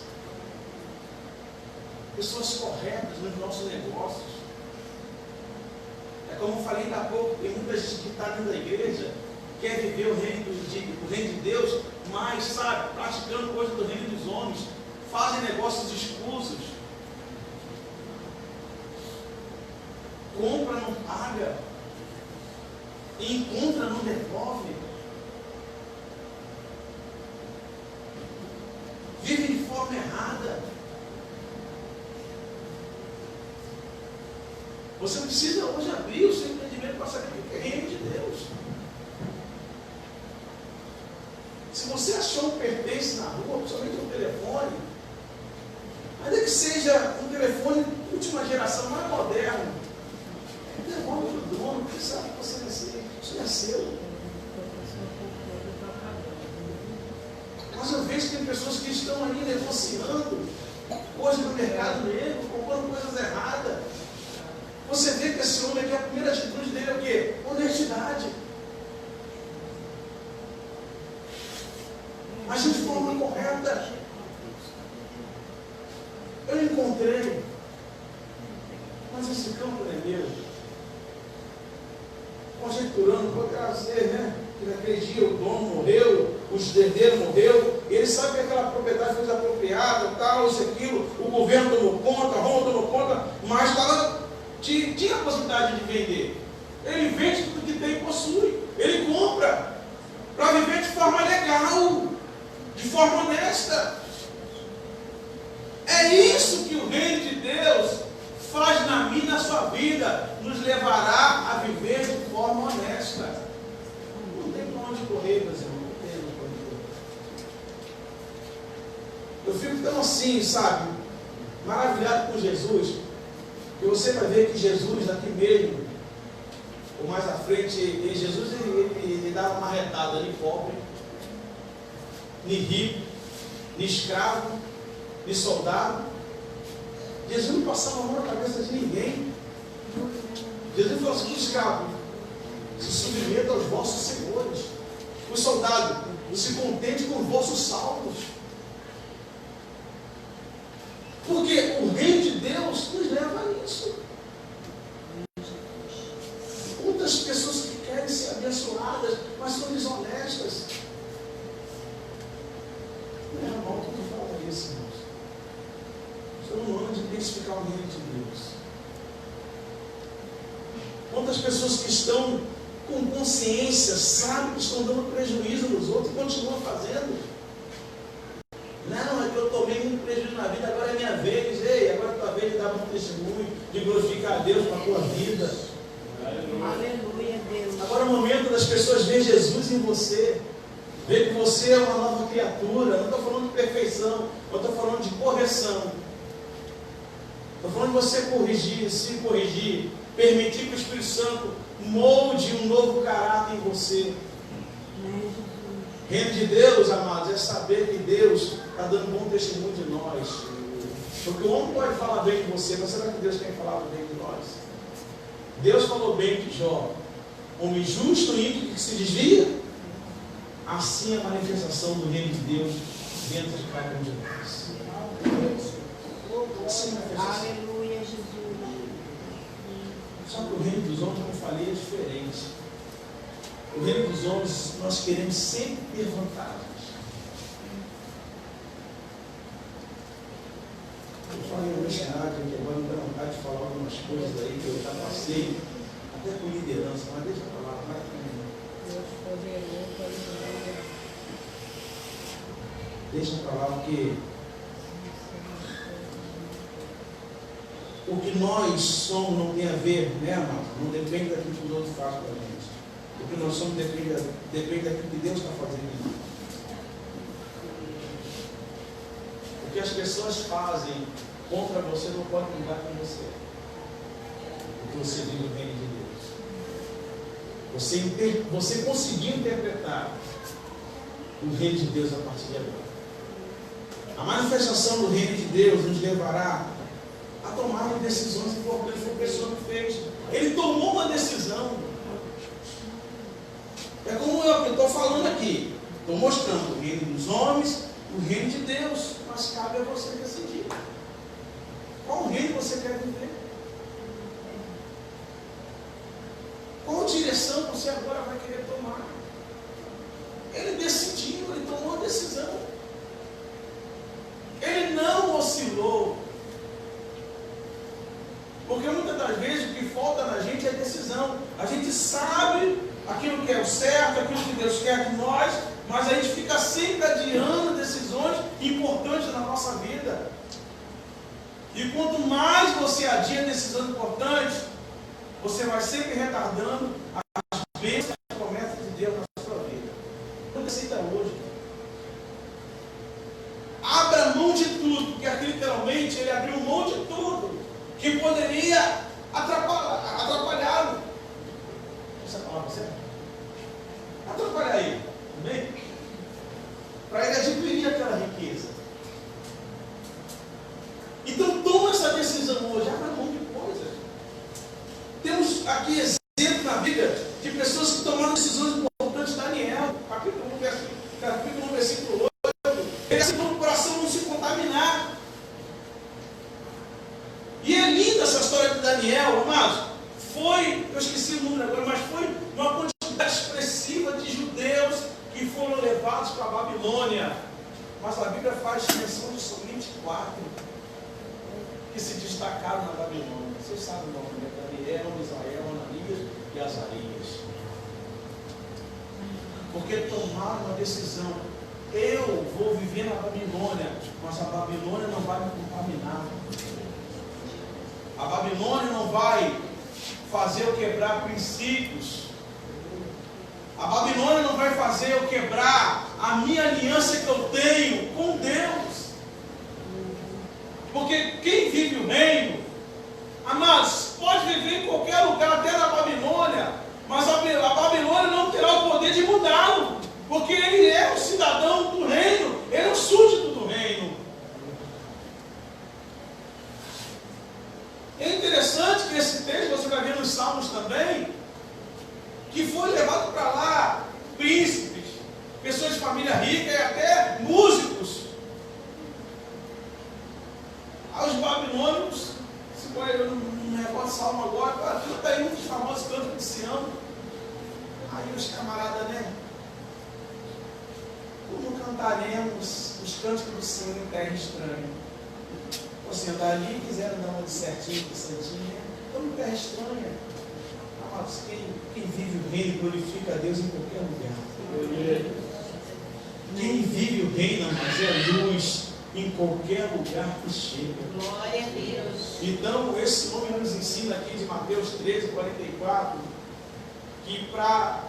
pessoas corretas nos nossos negócios. É como eu falei ainda há pouco, tem muita gente que está dentro da igreja, quer viver o reino de Deus, mas, sabe, praticando coisas do reino dos homens, fazem negócios escusos, compra, não paga, e encontra, não devolve, vive de forma errada. Você precisa hoje abrir o seu entendimento para saber o que é reino de Deus. Se você achou um pertence na rua, principalmente um telefone, ainda que seja um telefone de última geração, mais moderno, devolve para o dono, porque sabe que você vai ser, isso não é seu. Mas eu vejo que tem pessoas que estão aí negociando coisas do mercado negro, comprando coisas erradas. Você vê que esse homem aqui, a primeira atitude dele é o quê? Honestidade. Agir de forma correta. Eu encontrei, mas esse campo não é meu. Conjecturando, pode trazer, né? Que naquele dia o dono morreu, o herdeiro morreu, ele sabe que aquela propriedade foi desapropriada, tal, isso, aquilo, o governo tomou conta, a Roma tomou conta, mas estava. Tinha a possibilidade de vender. Ele vende tudo que tem e possui. Ele compra para viver de forma legal, de forma honesta. É isso que o reino de Deus faz na minha e na sua vida, nos levará a viver de forma honesta. Não tem para onde correr, meus irmãos, não tem para onde correr. Eu fico tão assim, sabe, maravilhado com Jesus. E você vai ver que Jesus, aqui mesmo, ou mais à frente, Jesus ele dava uma retada nem pobre, nem rico, nem escravo, nem soldado. Jesus não passava a mão na cabeça de ninguém. Jesus falou assim: os escravos, se submetam aos vossos senhores. Os soldados, se contente com os vossos salvos. Porque o reino de Deus nos leva a isso. Muitas pessoas que querem ser abençoadas, mas são desonestas. Não é mal que eu falo isso, irmãos. Você não anda de identificar o reino de Deus. Quantas pessoas que estão com consciência, sabem que estão dando prejuízo nos outros e continuam fazendo. Não, é que eu tomei muito prejuízo na vida, agora é minha vez. Ei, agora é tua vez de dar bom testemunho, de glorificar a Deus com a tua vida. Aleluia, Deus. Agora é o momento das pessoas ver Jesus em você. Ver que você é uma nova criatura. Não estou falando de perfeição, eu estou falando de correção. Estou falando de você corrigir, se corrigir, permitir que o Espírito Santo molde um novo caráter em você. Reino de Deus, amados, é saber que Deus está dando bom testemunho de nós. Porque o homem pode falar bem de você, mas será que Deus tem falado bem de nós? Deus falou bem de Jó. Homem justo e ímpio que se desvia. Assim é a manifestação do reino de Deus dentro de cada um de nós. Assim é a Aleluia, Jesus. Só que o reino dos homens, como eu falei, é diferente. O reino dos homens, nós queremos sempre ter vantagens. Eu falei no estádio que agora me dá vontade de falar algumas coisas aí que eu já passei, até com liderança, mas deixa eu falar, vai comigo. Deus poderoso, aleluia. Deixa eu falar porque o que nós somos não tem a ver, né, amado? Não depende daquilo que os outros fazem para a gente. O que nós somos depende daquilo que Deus está fazendo em nós. O que as pessoas fazem contra você não pode mudar com você. O que você vive no reino de Deus. Você conseguiu interpretar o reino de Deus a partir de agora. A manifestação do reino de Deus nos levará a tomar decisões importantes. Foi a pessoa que fez. Ele tomou uma decisão. É como eu estou falando aqui. Estou mostrando o reino dos homens, o reino de Deus. Mas cabe a você decidir. Qual reino você quer viver? Qual direção você agora vai querer tomar? Ele decidiu, ele tomou a decisão. Ele não oscilou. Porque muitas das vezes o que falta na gente é decisão. A gente sabe aquilo que é o certo, aquilo que Deus quer de nós, mas a gente fica sempre adiando decisões importantes na nossa vida. E quanto mais você adia decisões importantes, você vai sempre retardando as bênçãos e as promessas de Deus na sua vida. Não decida hoje. Abra mão de tudo, porque aqui literalmente ele abriu mão de tudo que poderia atrapalhá-lo. Essa palavra certa? Atrapalhar ele, amém? Para ele adquirir aquela riqueza. Então toma essa decisão hoje, abra mão de coisas. Temos aqui exemplo na Bíblia de pessoas que tomaram decisões importantes. Daniel, capítulo 1, versículo 8, ele decidiu o coração não se contaminar. E é linda essa história de Daniel, amados. Eu esqueci o número agora, mas foi uma quantidade expressiva de judeus que foram levados para a Babilônia. Mas a Bíblia faz menção de somente 4 que se destacaram na Babilônia. Vocês sabem o nome, né? Daniel, Israel, Ananias e Azarias. Porque tomaram uma decisão. Eu vou viver na Babilônia, mas a Babilônia não vai me contaminar. A Babilônia não vai fazer eu quebrar princípios. A Babilônia não vai fazer eu quebrar a minha aliança que eu tenho com Deus. Porque quem vive o reino, amados, pode viver em qualquer lugar, até na Babilônia, mas a Babilônia não terá o poder de mudá-lo, porque ele é o cidadão do reino, ele é o súdito do reino. É interessante que esse texto, você vai ver nos Salmos também, que foi levado para lá príncipes, pessoas de família rica e até músicos. Os babilônicos, se for eu não recordo o salmo agora, aquilo está aí um dos famosos cantos de Sião. Aí os camaradas, né? Como cantaremos os cânticos do Senhor em terra estranha? Você andar ali e quiseram dar uma de certinho, de santinho, né? Estamos em terra estranha. Amados, quem vive o reino glorifica a Deus em qualquer lugar. Quem vive o reino, amados, é luz em qualquer lugar que chega. Glória a Deus. Então, esse homem nos ensina aqui de Mateus 13:44, que para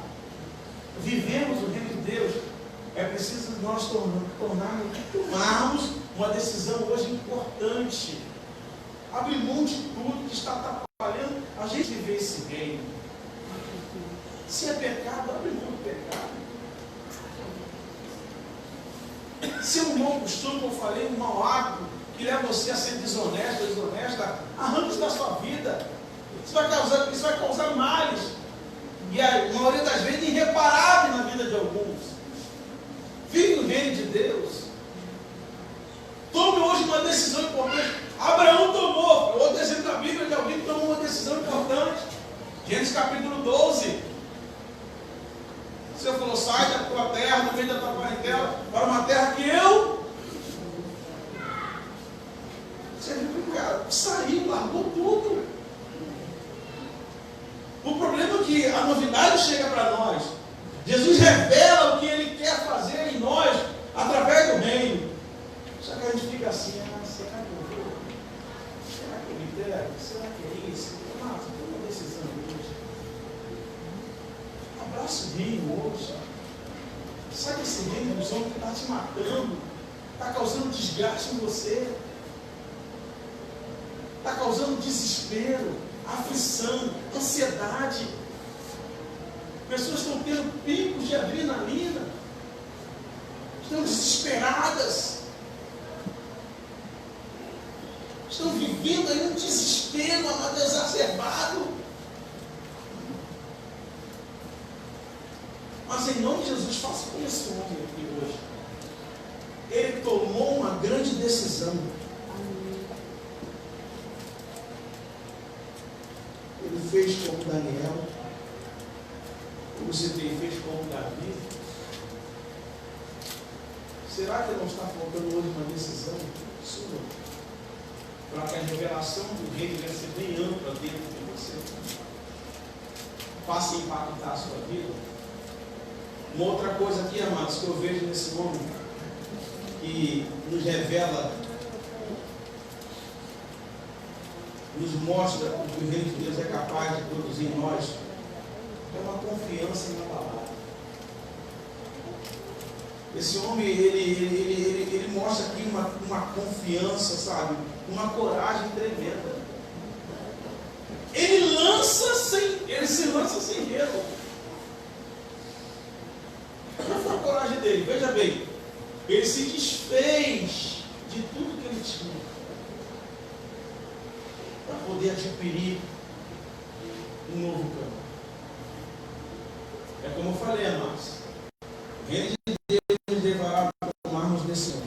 vivermos o reino de Deus, é preciso nós tomarmos uma decisão hoje importante. Abrir mão de tudo que está atrapalhando a gente viver esse reino. Se é pecado, abre mão do pecado. Se é um mau costume, como eu falei, um mau hábito que leva você a ser desonesto, desonesta, arranque isso da sua vida. Isso vai causar males. E a maioria das vezes irreparável na vida de alguns. Vive no reino de Deus. Tome hoje uma decisão importante. Abraão tomou, outro exemplo da Bíblia de alguém que tomou uma decisão importante. Gênesis capítulo 12. O Senhor falou: sai da tua terra, do meio da tua parentela, para uma terra que eu. Você viu que o cara saiu, largou tudo. O problema é que a novidade chega para nós. Jesus revela o que Ele quer fazer em nós através do reino. Só que a gente fica assim: será que eu vou? Será que eu me entrego? Será que é isso? Mas toma uma decisão hoje. Abraça o reino hoje. Sai desse reino dos homens que está te matando, está causando desgaste em você, está causando desespero, aflição, ansiedade. Pessoas estão tendo picos de adrenalina, estão desesperadas, estão vivendo aí um desespero exacerbado. Mas em nome de Jesus, faça com esse homem aqui hoje. Ele tomou uma grande decisão. Ele fez como Daniel, como você fez como Davi. Será que não está faltando hoje uma decisão sua? Para que a revelação do reino venha ser bem ampla dentro de você, faça impactar a sua vida. Uma outra coisa aqui, amados, que eu vejo nesse homem, que nos revela, nos mostra o que o reino de Deus é capaz de produzir em nós, é uma confiança inabalável. Esse homem, ele mostra aqui uma confiança, sabe? Uma coragem tremenda. Ele se lança sem medo. Qual foi a coragem dele? Veja bem, ele se desfez de tudo que ele tinha para poder adquirir um novo campo. É como eu falei, amados, o reino de Deus nos levará a tomarmos decisões.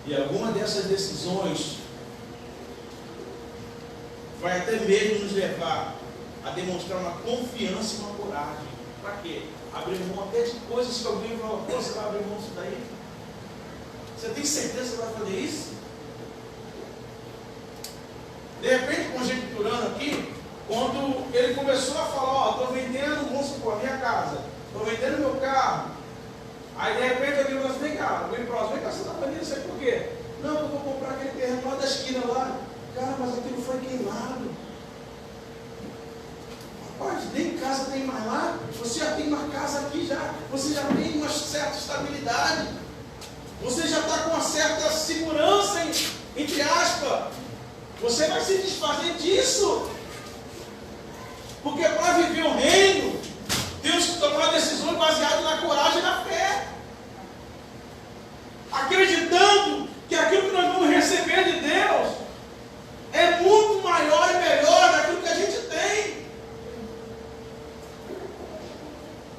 E alguma dessas decisões vai até mesmo nos levar a demonstrar uma confiança e uma coragem. Para quê? Abrir mão até de coisas que alguém fala: pô, você vai abrir mão disso daí? Você tem certeza que você vai fazer isso? De repente, conjecturando aqui, quando ele começou a falar: ó, estou vendendo, vamos supor, a minha casa, estou vendendo meu carro. Aí de repente alguém falou assim: vem cá, alguém próximo, vem cá, você está vendendo isso aí por quê? Não, eu vou comprar aquele terreno lá da esquina lá. Cara, mas aquilo foi queimado. Rapaz, nem casa tem mais lá. Você já tem uma casa aqui já. Você já tem uma certa estabilidade. Você já está com uma certa segurança, entre aspas. Você vai se desfazer disso. Porque para viver o reino, temos que tomar decisões baseadas na coragem e na fé. Acreditando que aquilo que nós vamos receber de Deus é muito maior e melhor daquilo que a gente tem.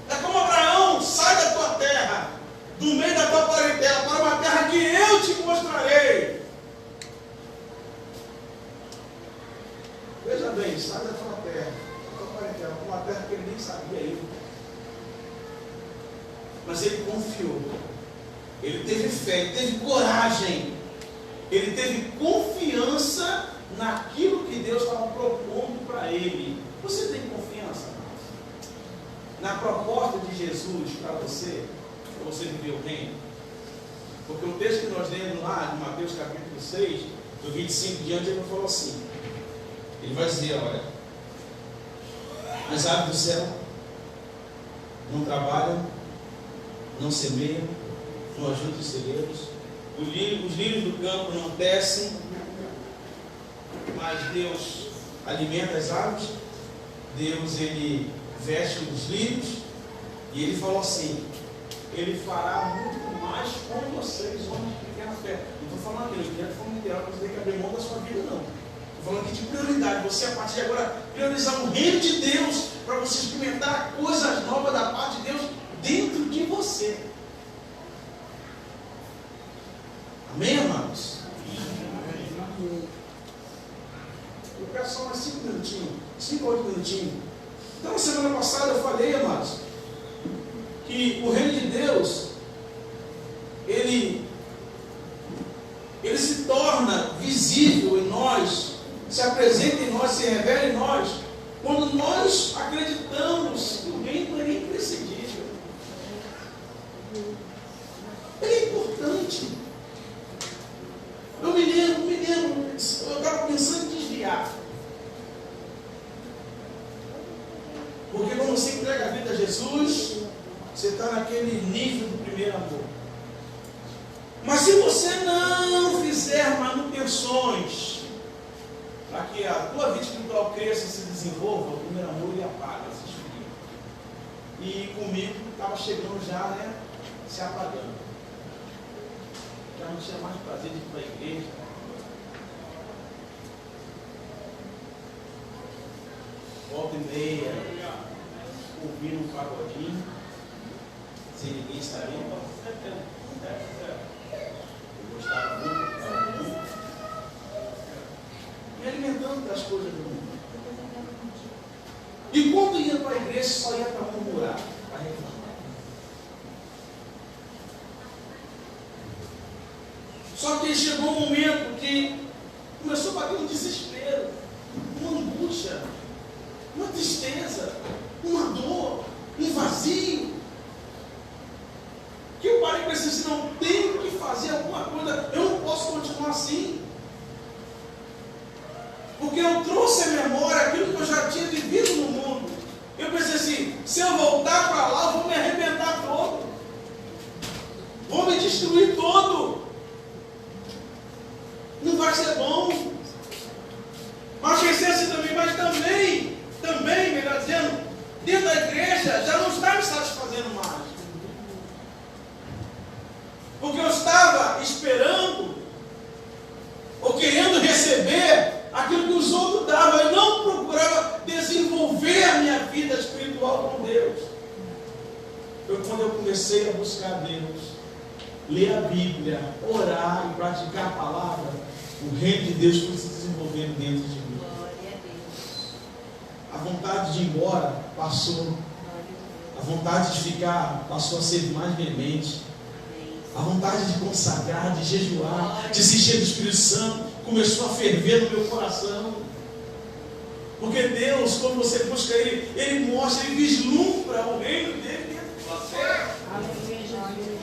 É como Abraão: sai da tua terra, do meio da tua parentela, para uma terra que eu te mostrarei. Veja bem, sai da tua terra, da tua parentela, para uma terra que ele nem sabia ainda. Mas ele confiou, ele teve fé, ele teve coragem, ele teve confiança naquilo que Deus estava propondo para ele. Você tem confiança, irmãos, na proposta de Jesus para você viver o reino? Porque o texto que nós lemos lá, de Mateus capítulo 6, do 25 em diante, ele falou assim, ele vai dizer, olha, as aves do céu não trabalham, não semeiam, não ajuntam os celeiros, os lírios do campo não tecem, mas Deus alimenta as aves, Deus ele veste os lírios, e ele falou assim, ele fará muito mais com vocês, homens de pequena fé. Não estou falando aqui, não estou falando literal, você tem que abrir mão da sua vida, não. Estou falando aqui de prioridade, você a partir de agora priorizar o reino de Deus, para você experimentar coisas novas da parte de Deus dentro de você. Amém, amados? Eu quero só mais 5 minutinhos, 5 ou 8 minutinhos. Então, na semana passada eu falei, amados, que o reino de Deus, ele se torna visível em nós, se apresenta em nós, se revela em nós, quando nós acreditamos que o reino é imprescindível. Ele é importante. Eu me lembro, eu estava pensando em desviar. Porque quando você entrega a vida a Jesus, você está naquele nível do primeiro amor. Mas se você não fizer manutenções para que a tua vida espiritual cresça e se desenvolva, o primeiro amor ele apaga, se esfria. E comigo estava chegando já, né, se apagando. Já não tinha mais prazer de ir para a igreja. Volta e meia, ouvindo um pagodinho, sem ninguém saber. Eu gostava muito, me alimentando das coisas do mundo. E quando ia para a igreja, só ia para murmurar, para reclamar. Só que chegou um momento que começou a bater um desespero, uma angústia, uma tristeza, uma dor, um vazio. Que eu parei para pensar assim, não tenho que fazer alguma coisa, eu não posso continuar assim. Porque eu trouxe à memória aquilo que eu já tinha vivido no mundo. Eu pensei assim, se eu voltar para lá, eu vou me arrebentar todo. Vou me destruir todo. Não vai ser bom. Mas pensei assim também, mas também, melhor dizendo, dentro da igreja já não está me satisfazendo mais. Porque eu estava esperando, ou querendo receber aquilo que os outros davam. Eu não procurava desenvolver a minha vida espiritual com Deus. Quando eu comecei a buscar Deus, ler a Bíblia, orar e praticar a palavra, o reino de Deus foi se desenvolvendo dentro de mim. A vontade de ir embora passou. A vontade de ficar passou a ser mais veemente. A vontade de consagrar, de jejuar, de se encher do Espírito Santo, começou a ferver no meu coração. Porque Deus, quando você busca Ele, Ele mostra, Ele vislumbra o reino dele dentro de você.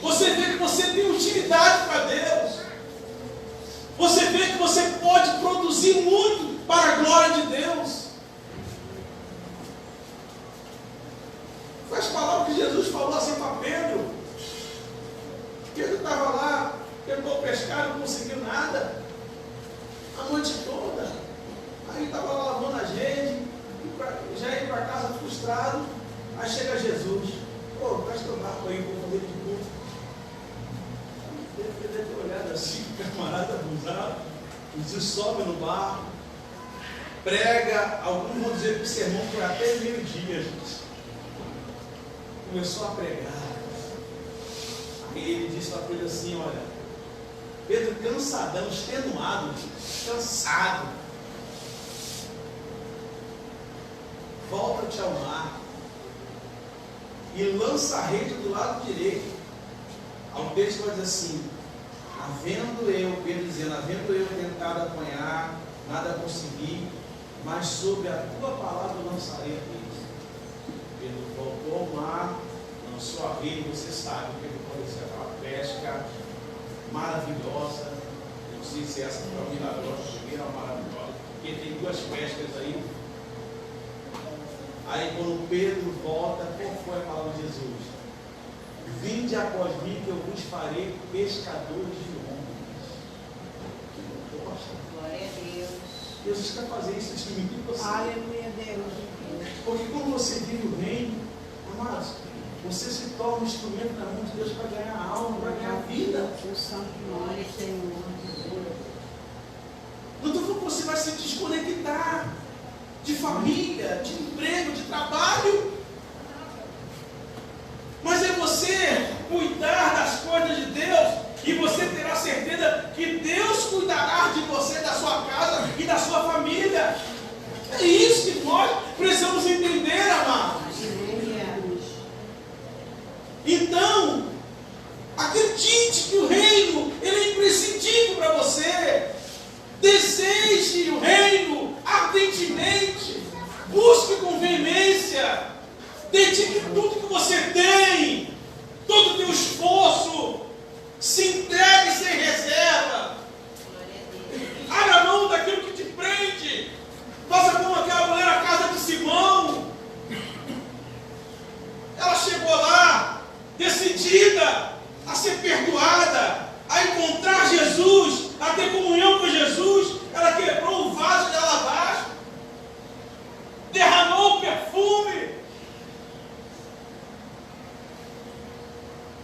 Você vê que você tem utilidade para Deus. Você vê que você pode produzir muito para a glória de Deus. Foi as palavras que Jesus falou assim para Pedro. Pedro estava lá, tentou pescar, não conseguiu nada, a noite toda. Aí estava lá lavando as redes, já ia para casa frustrado. Aí chega Jesus, traz teu barco aí, vou fazer de culto. Deve ter olhado assim, o camarada abusado, Jesus sobe no barco, prega, alguns vão dizer que o sermão foi até meio-dia, gente. Começou a pregar. Aí ele disse para Pedro assim, olha, Pedro cansadão, extenuado, cansado, volta-te ao mar e lança a rede do lado direito. Ao texto vai dizer assim, havendo eu, Pedro dizendo, havendo eu tentado apanhar, nada consegui, mas sobre a tua palavra eu lançarei a rede. Pedro voltou ao mar, lançou a rede, você sabe o que aconteceu, aquela pesca maravilhosa. Não sei se essa foi a milagrosa, a primeira maravilhosa, porque tem duas pescas aí. Aí quando Pedro volta, qual foi a palavra de Jesus? Vinde após mim que eu vos farei pescadores de homens. Glória a Deus. Jesus quer fazer isso, distribuir em você. Aleluia, Deus. Porque quando você vive o reino, amados, você se torna um instrumento na mão de Deus para ganhar a alma, para ganhar a vida. O santo nome, Senhor. Não estou falando que você vai se desconectar de família, de emprego, de trabalho. Mas é você cuidar das coisas de Deus e você terá certeza que Deus cuidará de você, da sua casa e da sua família. É isso que nós precisamos entender, amados. Então, acredite que o reino ele é imprescindível para você. Deseje o reino ardentemente. Busque com veemência. Dedique tudo que você tem, todo o teu esforço. Se entregue sem reserva. Abra mão daquilo que te prende. Faça como aquela mulher na casa de Simão. Ela chegou lá, decidida a ser perdoada, a encontrar Jesus, a ter comunhão com Jesus. Ela quebrou o vaso de alabastro, derramou o perfume.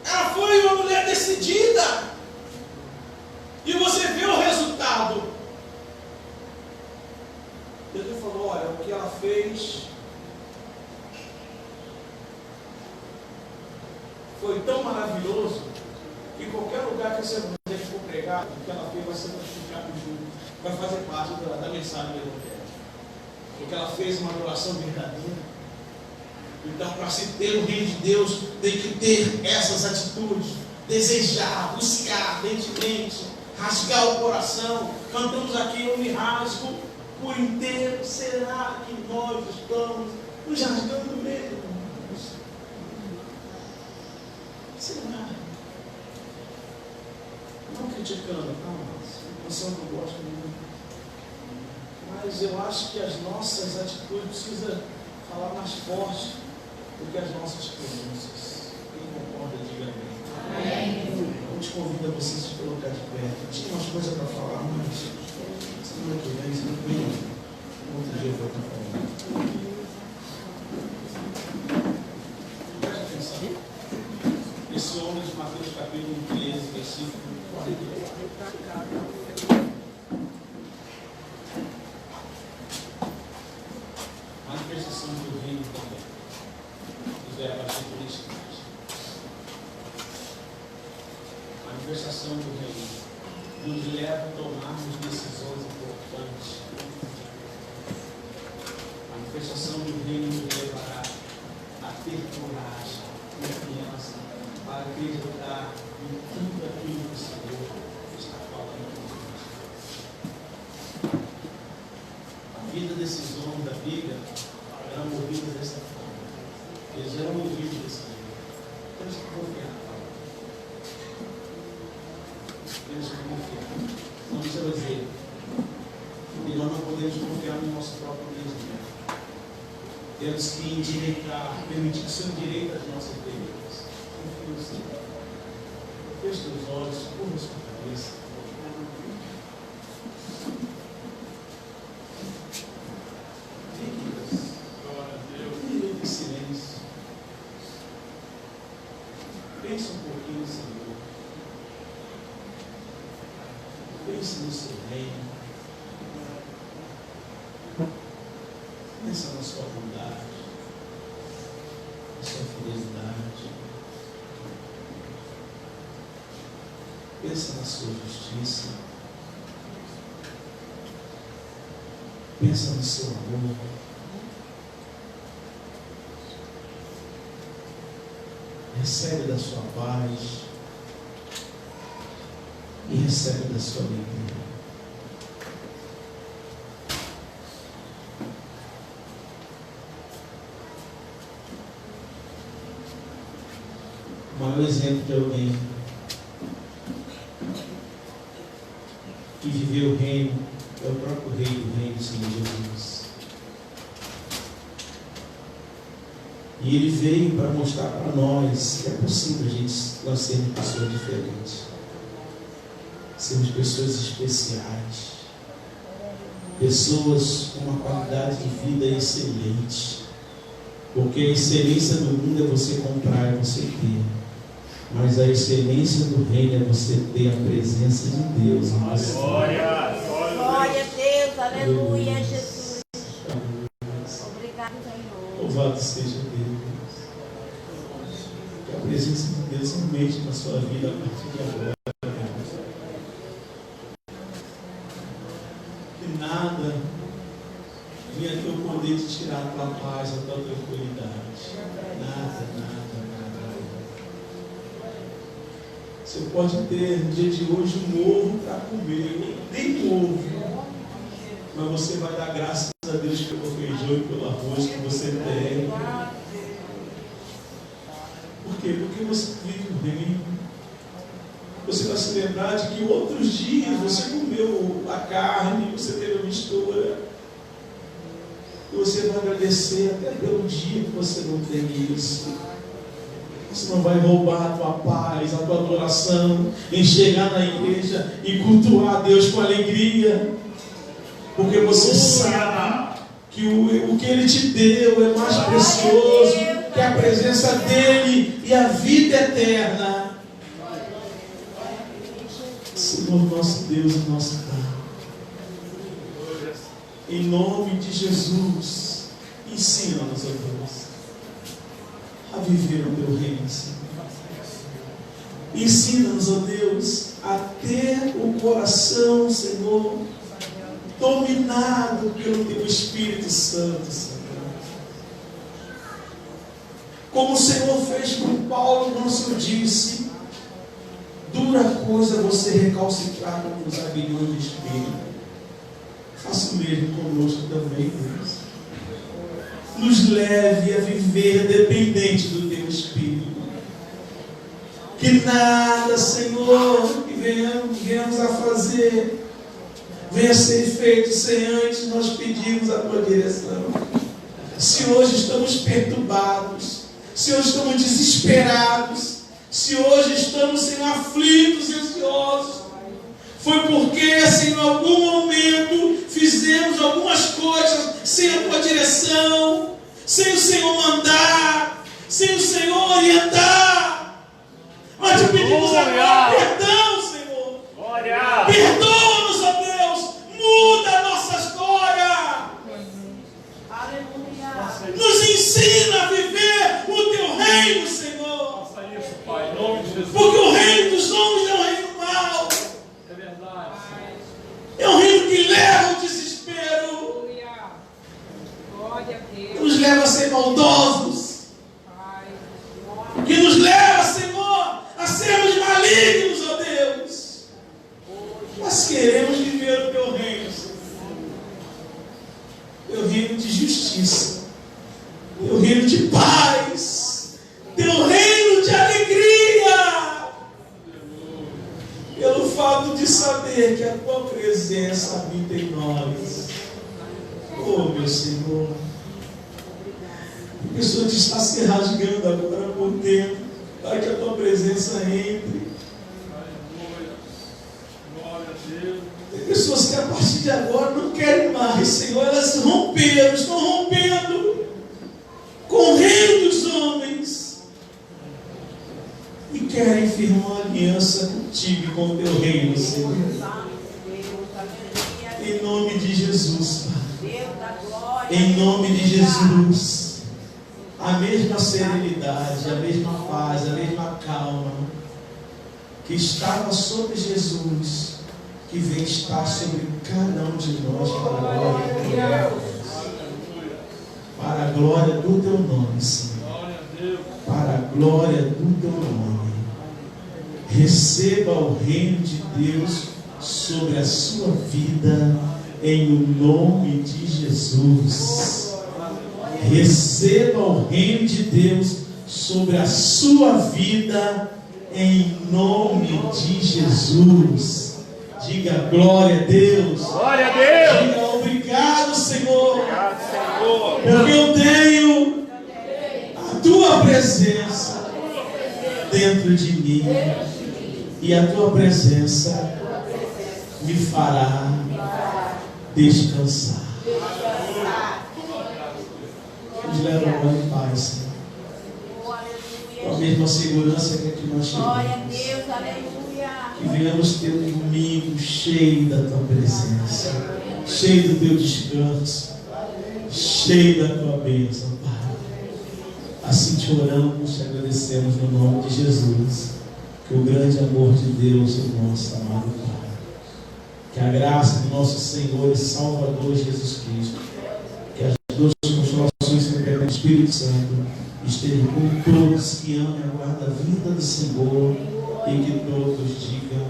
Ela foi uma mulher decidida. E você vê o resultado. Jesus falou: olha, o que ela fez foi tão maravilhoso que qualquer lugar que essa mulher for pregar, o que ela fez vai ser testificado junto, vai fazer parte da mensagem do Evangelho. Porque ela fez uma adoração verdadeira. Então, para se ter o reino de Deus, tem que ter essas atitudes: desejar, buscar ardentemente, rasgar o coração. Cantamos aqui: eu me rasgo por inteiro. Será que nós estamos nos rasgando mesmo? Será? Não criticando, não, mas eu não gosto muito. Mas eu acho que as nossas atitudes precisam falar mais forte do que as nossas pronúncias. Quem concorda, diga amém. Eu te convido a você se colocar de pé. Tinha umas coisas para falar, mas semana que vem, outro dia eu vou estar falando. Preste atenção. Esse homem de Mateus capítulo 13, versículo 48. Manifestação do reino também. Isso é bastante política. Manifestação do reino nos leva a tomarmos decisões importantes. A manifestação do reino nos levará a ter coragem, confiança, para acreditar em tudo aquilo que o Senhor está falando com nós. A vida desses homens da Bíblia eram movidas dessa forma. Eles eram movidos dessa forma. Temos que confiar na palavra. Temos que confiar. Não precisa dizer. E nós não podemos confiar no nosso próprio mesmo. Temos que endireitar, permitir que o Senhor endireite as nossas veredas. Confie no Senhor. Feche os olhos, curva sua cabeça. Um minuto de silêncio. Pense um pouquinho, Senhor. Pense no seu reino. Pensa na sua bondade, na sua fidelidade. Pensa na sua justiça. Pensa no seu amor. Recebe da sua paz e recebe da sua alegria. O maior exemplo de alguém que viveu o reino é o próprio rei do reino, Senhor Jesus. E ele veio para mostrar para nós que é possível nós sermos pessoas diferentes, sermos pessoas especiais, pessoas com uma qualidade de vida excelente, porque a excelência do mundo é você comprar, é você ter, mas a excelência do reino é você ter a presença de Deus em você. Glória a Deus, aleluia, Jesus. Obrigado, Senhor. Louvado seja Deus. Que a presença de Deus aumente na sua vida a partir de agora. Que nada venha ter o poder de tirar a tua paz, a tua tranquilidade. Nada. Você pode ter no dia de hoje um ovo para comer, nem ovo, mas você vai dar graças a Deus pelo feijão e pelo arroz que você tem. Por quê? Porque você vive o reino. Você vai se lembrar de que outros dias você comeu a carne, você teve a mistura. E você vai agradecer até pelo dia que você não tem isso. Você não vai roubar a tua paz, a tua adoração, em chegar na igreja e cultuar a Deus com alegria. Porque você sabe que o que Ele te deu é mais precioso que a presença dEle e a vida eterna. Senhor nosso Deus e nosso Pai, em nome de Jesus, ensina-nos, ó Deus, a viver o teu reino, Senhor. Ensina-nos, ó Deus, a ter o coração, Senhor, dominado pelo teu Espírito Santo, Senhor. Como o Senhor fez com Paulo quando o Senhor disse: dura coisa você recalcitrar contra os aguilhões de espírito. Faça o mesmo conosco também, Deus. Nos leve a viver dependente do teu Espírito. Que nada, Senhor, que venhamos a fazer venha ser feito sem antes nós pedirmos a tua direção. Se hoje estamos perturbados, se hoje estamos desesperados, se hoje estamos, Senhor, aflitos e ansiosos, foi porque, Senhor, em algum momento fizemos algumas coisas sem a tua direção, sem o Senhor mandar, sem o Senhor orientar. Mas te pedimos agora perdão, Senhor. Perdoa-nos, ó Deus. Muda a nossa história. Aleluia. Nos ensina a viver o teu reino, Senhor. Faça isso, Pai, em nome de Jesus. Porque o reino dos homens é um reino mau. É verdade. É um reino que leva ao desespero. Que nos leva a ser maldosos. Que nos leva, Senhor, a sermos malignos, ó Deus. Nós queremos viver o teu reino, Senhor. Teu reino de justiça. Teu reino de paz. Teu reino de alegria. Pelo fato de saber que a tua presença habita em nós. Oh, meu Senhor. A pessoa está se rasgando agora por dentro, para que a tua presença entre. Tem pessoas que a partir de agora não querem mais, Senhor, elas romperam, estão rompendo com o reino dos homens e querem firmar uma aliança contigo e com o teu reino, Senhor. Em nome de Jesus, Pai. Em nome de Jesus. A mesma serenidade, a mesma paz, a mesma calma que estava sobre Jesus, que vem estar sobre cada um de nós para a glória de Deus. Para a glória do teu nome, Senhor. Para a glória do teu nome. Receba o reino de Deus sobre a sua vida, em o nome de Jesus. Receba o reino de Deus sobre a sua vida, em nome de Jesus. Diga glória a Deus. Glória a Deus. Diga obrigado, Senhor. Obrigado, Senhor. Porque eu tenho a tua presença dentro de mim. E a tua presença me fará descansar. Nos leva em paz, Senhor. Com a mesma segurança que aqui nós Glória a chegamos. Deus, aleluia. Que venhamos ter um domingo cheio da tua presença, cheio do teu descanso, cheio da tua bênção, Pai. Assim te oramos, te agradecemos no nome de Jesus. Que o grande amor de Deus, o nosso amado Pai, que a graça do nosso Senhor e Salvador Jesus Cristo, que as duas consolações que do Espírito Santo estejam com todos que amam e aguardam a vida do Senhor, e que todos digam